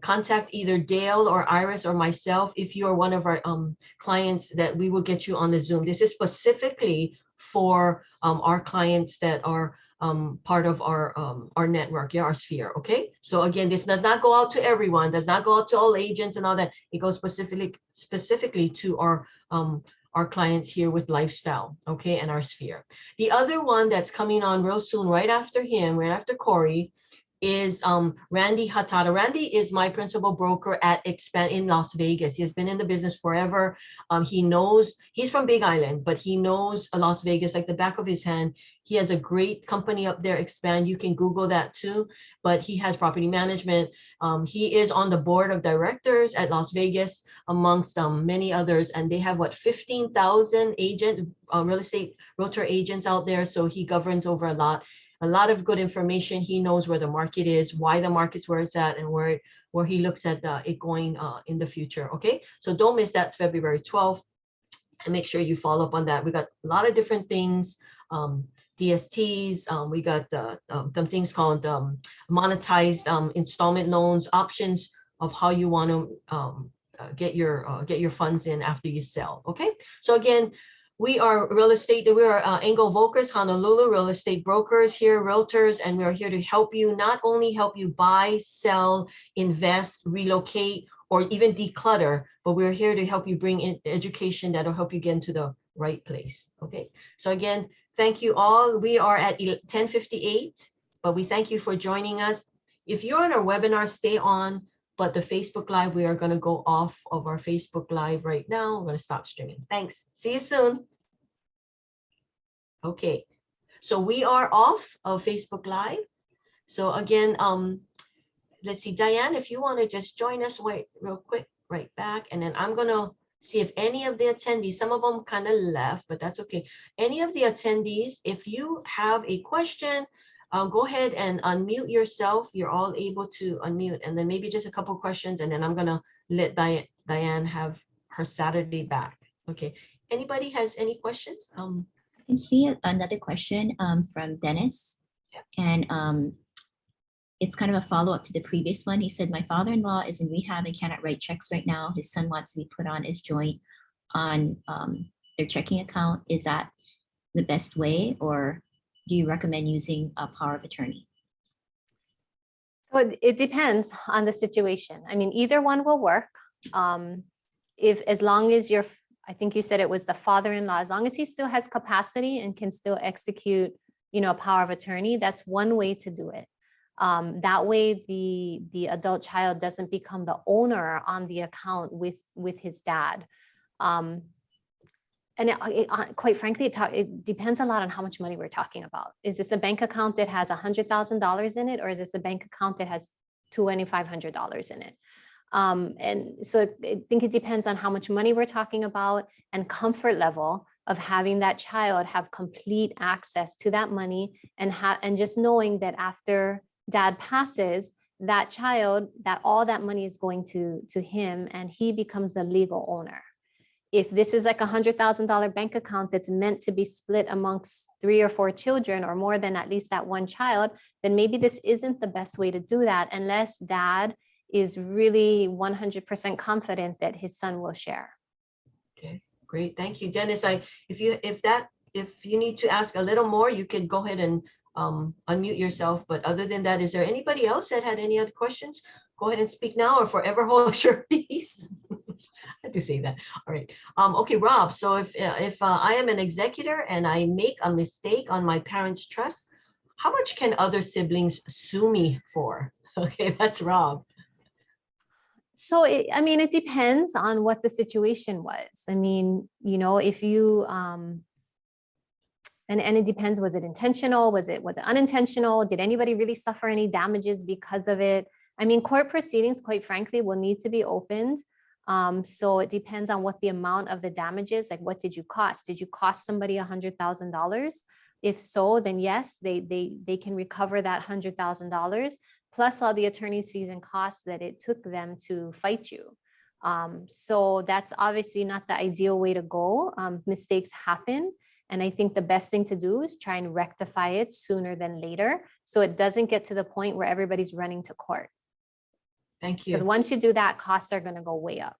contact either Dale or Iris or myself if you are one of our clients, that we will get you on the Zoom. This is specifically for our clients that are part of our network, yeah, our sphere. Okay, so again, this does not go out to everyone, does not go out to all agents and all that. It goes specifically to our clients here with lifestyle, okay, and our sphere. The other one that's coming on real soon, right after him, right after Corey, is Randy Hatada. Randy is my principal broker at Expand in Las Vegas. He has been in the business forever. He knows, he's from Big Island, but he knows Las Vegas like the back of his hand. He has a great company up there, Expand. You can Google that too, but he has property management. He is on the board of directors at Las Vegas, amongst many others. And they have, what, 15,000 real estate realtor agents out there. So he governs over a lot of good information. He knows where the market is, why the market's where it's at, and where he looks at it going in the future. Okay, so don't miss that. It's February 12th, and make sure you follow up on that. We got a lot of different things, DSTs. We got some things called monetized installment loans, options of how you want to get your funds in after you sell. Okay, so again, we are real estate, we are Angle Volkers, Honolulu real estate brokers here, realtors, and we are here to help you, not only help you buy, sell, invest, relocate, or even declutter, but we're here to help you bring in education that'll help you get into the right place. Okay, so again, thank you all. We are at 10:58, but we thank you for joining us. If you're on our webinar, stay on. But the Facebook Live, we are going to go off of our Facebook Live right now. I'm going to stop streaming. Thanks. See you soon. Okay, so we are off of Facebook Live. So again, let's see, Diane, if you want to just join us real quick, right back. And then I'm going to see if any of the attendees, some of them kind of left, but that's okay. Any of the attendees, if you have a question, go ahead and unmute yourself. You're all able to unmute, and then maybe just a couple questions, and then I'm gonna let Diane have her Saturday back. Okay. Anybody has any questions? I can see another question from Dennis, yeah. And it's kind of a follow-up to the previous one. He said, my father-in-law is in rehab and cannot write checks right now. His son wants to be put on his joint on their checking account. Is that the best way, or do you recommend using a power of attorney? So it depends on the situation. I mean, either one will work. As long as I think you said it was the father-in-law, as long as he still has capacity and can still execute, a power of attorney, that's one way to do it. That way the adult child doesn't become the owner on the account with his dad. And quite frankly, it depends a lot on how much money we're talking about. Is this a bank account that has $100,000 in it, or is this a bank account that has $2,500 in it? And so I think it depends on how much money we're talking about and comfort level of having that child have complete access to that money, and just knowing that after dad passes, that child, that all that money is going to him, and he becomes the legal owner. If this is like $100,000 bank account that's meant to be split amongst 3 or 4 children, or more than at least that one child, then maybe this isn't the best way to do that, unless dad is really 100% confident that his son will share. Okay, great. Thank you, Dennis. If you need to ask a little more, you can go ahead and unmute yourself. But other than that, is there anybody else that had any other questions? Go ahead and speak now, or forever hold your peace. to say that. All right. Okay, Rob. So if I am an executor and I make a mistake on my parents' trust, how much can other siblings sue me for? Okay, that's Rob. So, I mean, it depends on what the situation was. I mean, you know, if you, and it depends, was it intentional? Was it unintentional? Did anybody really suffer any damages because of it? I mean, court proceedings, quite frankly, will need to be opened. So it depends on what the amount of the damages, like what did you cost? Did you cost somebody $100,000? If so, then yes, they can recover that $100,000 plus all the attorney's fees and costs that it took them to fight you. So that's obviously not the ideal way to go. Mistakes happen. And I think the best thing to do is try and rectify it sooner than later, so it doesn't get to the point where everybody's running to court. Thank you. Because once you do that, costs are going to go way up.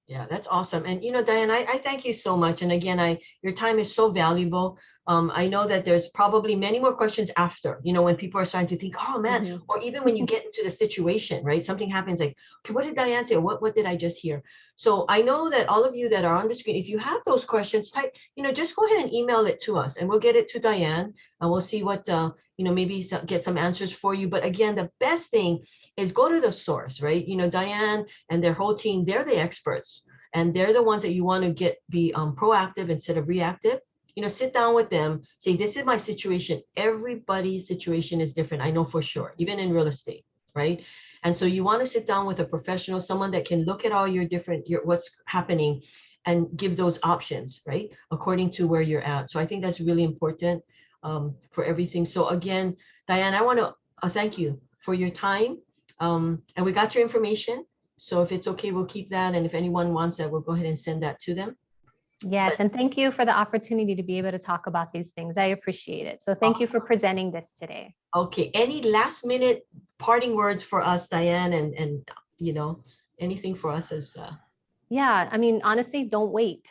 Yeah, that's awesome. And, you know, Diane, I thank you so much. And again, your time is so valuable. I know that there's probably many more questions after, you know, when people are starting to think, oh man, Mhm. or even when you get into the situation, right? Something happens like, okay, what did Diane say? What did I just hear? So I know that all of you that are on the screen, if you have those questions, type, you know, just go ahead and email it to us and we'll get it to Diane and we'll see what, you know, maybe get some answers for you. But again, the best thing is go to the source, right? You know, Diane and their whole team, they're the experts. And they're the ones that you want to be proactive instead of reactive. You know, sit down with them, say, this is my situation. Everybody's situation is different. I know for sure, even in real estate, right? And so you want to sit down with a professional, someone that can look at all your what's happening and give those options, right? According to where you're at. So I think that's really important for everything. So again, Diane, I want to thank you for your time. And we got your information. So if it's okay, we'll keep that. And if anyone wants that, we'll go ahead and send that to them. Yes, and thank you for the opportunity to be able to talk about these things. I appreciate it. So thank you for presenting this today. Okay, any last minute parting words for us, Diane, and you know, anything for us as Yeah, I mean, honestly, don't wait.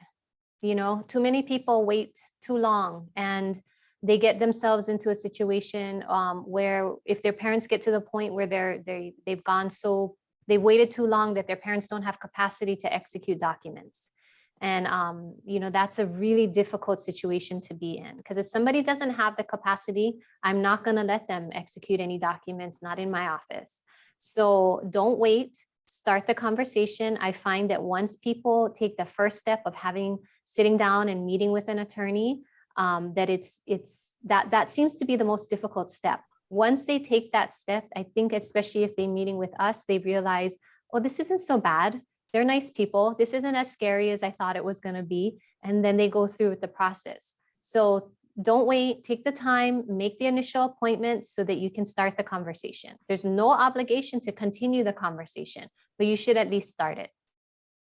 You know, too many people wait too long and they get themselves into a situation where if their parents get to the point where they've waited too long that their parents don't have capacity to execute documents. And, you know, that's a really difficult situation to be in, because if somebody doesn't have the capacity, I'm not going to let them execute any documents, not in my office. So don't wait, start the conversation. I find that once people take the first step of sitting down and meeting with an attorney, that seems to be the most difficult step. Once they take that step, I think, especially if they're meeting with us, they realize, oh, this isn't so bad. They're nice people. This isn't as scary as I thought it was going to be. And then they go through with the process. So don't wait, take the time, make the initial appointment so that you can start the conversation. There's no obligation to continue the conversation, but you should at least start it.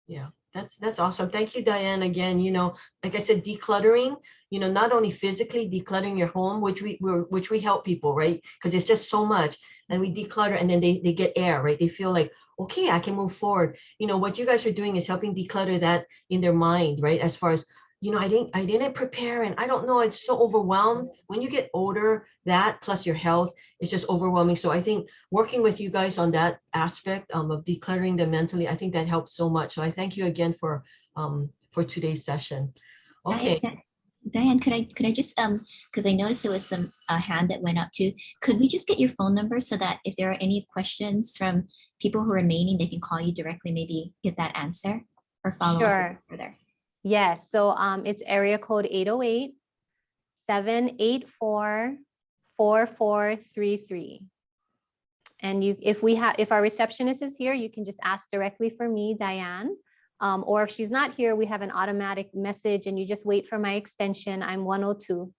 Yeah, that's awesome. Thank you, Diane. Again, you know, like I said, decluttering, you know, not only physically decluttering your home, which we help people, right? Because it's just so much, and we declutter and then they get air, right? They feel like, okay, I can move forward. You know, what you guys are doing is helping declutter that in their mind, right? As far as, you know, I didn't prepare and I don't know, it's so overwhelmed. When you get older, that plus your health is just overwhelming. So I think working with you guys on that aspect of decluttering them mentally, I think that helps so much. So I thank you again for today's session. Okay. Diane, could I just because I noticed there was some hand that went up too. Could we just get your phone number so that if there are any questions from people who are remaining, they can call you directly, maybe get that answer or follow up further? Yes, so it's area code 808-784-4433. And if our receptionist is here, you can just ask directly for me, Diane. Or if she's not here, we have an automatic message and you just wait for my extension. I'm 102.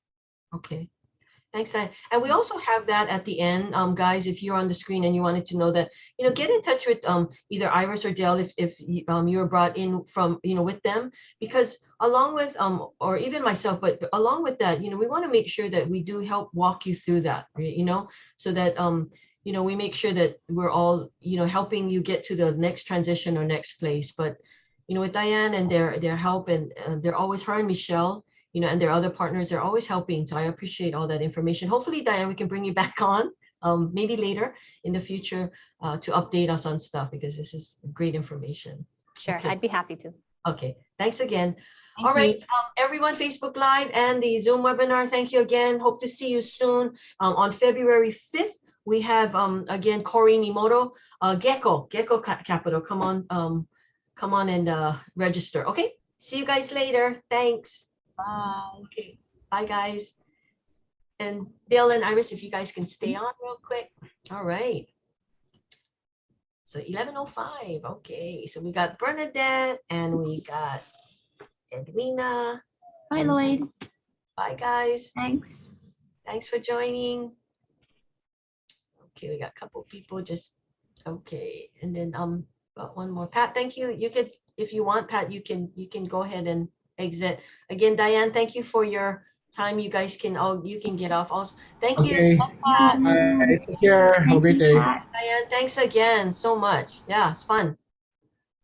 Okay. Thanks, Diane. And we also have that at the end, guys, if you're on the screen and you wanted to know that, you know, get in touch with either Iris or Dale if you were brought in from, you know, with them, because along with, or even myself, but along with that, you know, we want to make sure that we do help walk you through that, you know, so that, you know, we make sure that we're all, you know, helping you get to the next transition or next place. But, you know, with Diane and their help, and they're always, her and Michelle, you know, and their other partners, they're always helping. So I appreciate all that information. Hopefully, Diane, we can bring you back on maybe later in the future to update us on stuff, because this is great information. Sure, Okay. I'd be happy to. Okay, thanks again. Thank All right, you. everyone, Facebook Live and the Zoom webinar, thank you again. Hope to see you soon. On February 5th, we have, again, Corey Nimoto, Gecko Capital. Come on and register. Okay, see you guys later. Thanks. Bye. Okay, bye, guys. And Dale and Iris, if you guys can stay on real quick. All right. So 11:05. Okay, so we got Bernadette and we got Edwina. Bye, Lloyd. Bye, guys. Thanks. Thanks for joining. Okay, we got a couple people just, okay. And then got one more. Pat, thank you. You could, if you want, Pat, you can go ahead and exit. Again, Diane, thank you for your time. You guys can you can get off also. Thank you. Okay. Bye. Bye. Take care. Have a Thank great you, day. Pat. Diane, thanks again so much. Yeah, it's fun.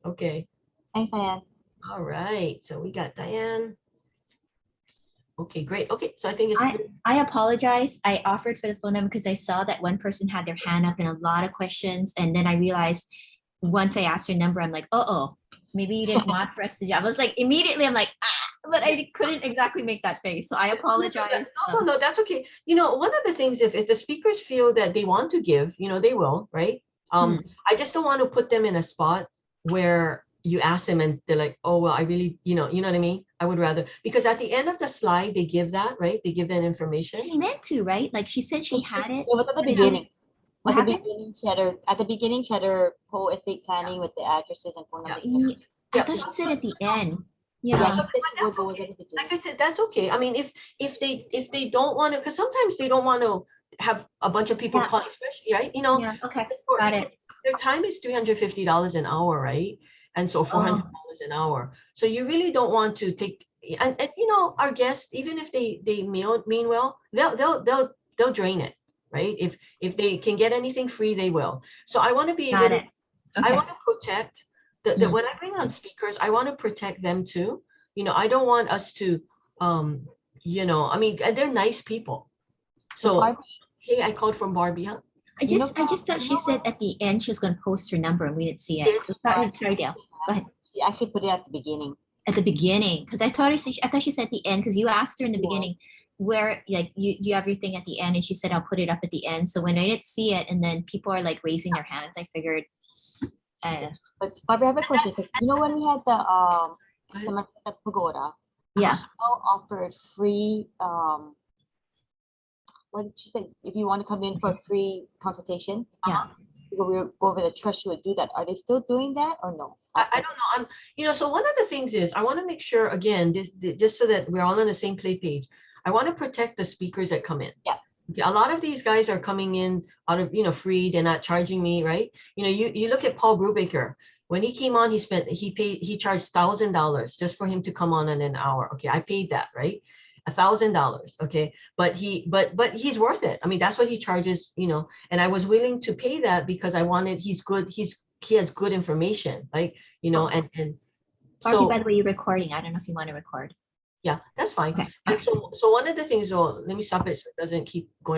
Okay. Thanks, Diane. All right. So we got Diane. Okay, great. Okay, so I think it's I apologize. I offered for the phone number because I saw that one person had their hand up and a lot of questions. And then I realized once I asked her number, I'm like, oh, maybe you didn't want for us to do. I was like, immediately, I'm like, but I couldn't exactly make that face. So I apologize. No, that's okay. You know, one of the things, if the speakers feel that they want to give, you know, they will, right? I just don't want to put them in a spot where you ask them and they're like, oh, well, I really, you know what I mean? I would rather, because at the end of the slide, they give that, right? They give that information. She meant to, right? Like she said she had it. It was at the and now- beginning. What At the happened? beginning, she had her whole estate planning with the addresses and phone numbers. I Yeah. thought she said at the end. Yeah, Yeah. she said she would go okay. at the beginning. Like I said, that's okay. I mean, if they don't want to, because sometimes they don't want to have a bunch of people Yeah. calling, especially, right? You know, Yeah. Okay. for- Got it. their time is $350 an hour, right? And so $400 an hour. So you really don't want to take, and you know, our guests, even if they mean well, they'll drain it, right? If they can get anything free, they will. So I want to be able Got to, it. I Okay. want to protect the when I bring on speakers, I want to protect them too. You know, I don't want us to, you know, I mean, they're nice people. So, Barbie, hey, I called from Barbie, huh? I You know, just thought she said at the end she was going to post her number and we didn't see it. Yes. So sorry, Dale. Go ahead. she actually put it at the beginning. At the beginning, because I thought she said at the end because you asked her in the Yeah. beginning where like you have your thing at the end and she said I'll put it up at the end. So when I didn't see it and then people are like raising their hands, I figured. But Barbie, I have a question. 'Cause you know when we had the pagoda, Yeah. Michelle offered free what did she say? If you want to come in for a free consultation, Yeah. we'll go over the trust, she would do that. Are they still doing that or no? I don't know. You know, so one of the things is I want to make sure, again, just so that we're all on the same page, I want to protect the speakers that come in. Yeah. Okay, a lot of these guys are coming in out of, you know, free. They're not charging me, right? You know, you look at Paul Brubaker. When he came on, he charged $1,000 just for him to come on in an hour. Okay, I paid that, right? $1,000. Okay, but he's worth it. I mean, that's what he charges, you know. And I was willing to pay that because I wanted. He's good. He has good information, like, you know, and Barbie, so by the way, you're recording. I don't know if you want to record. yeah, that's fine. Okay. And so one of the things, let me stop it so it doesn't keep going.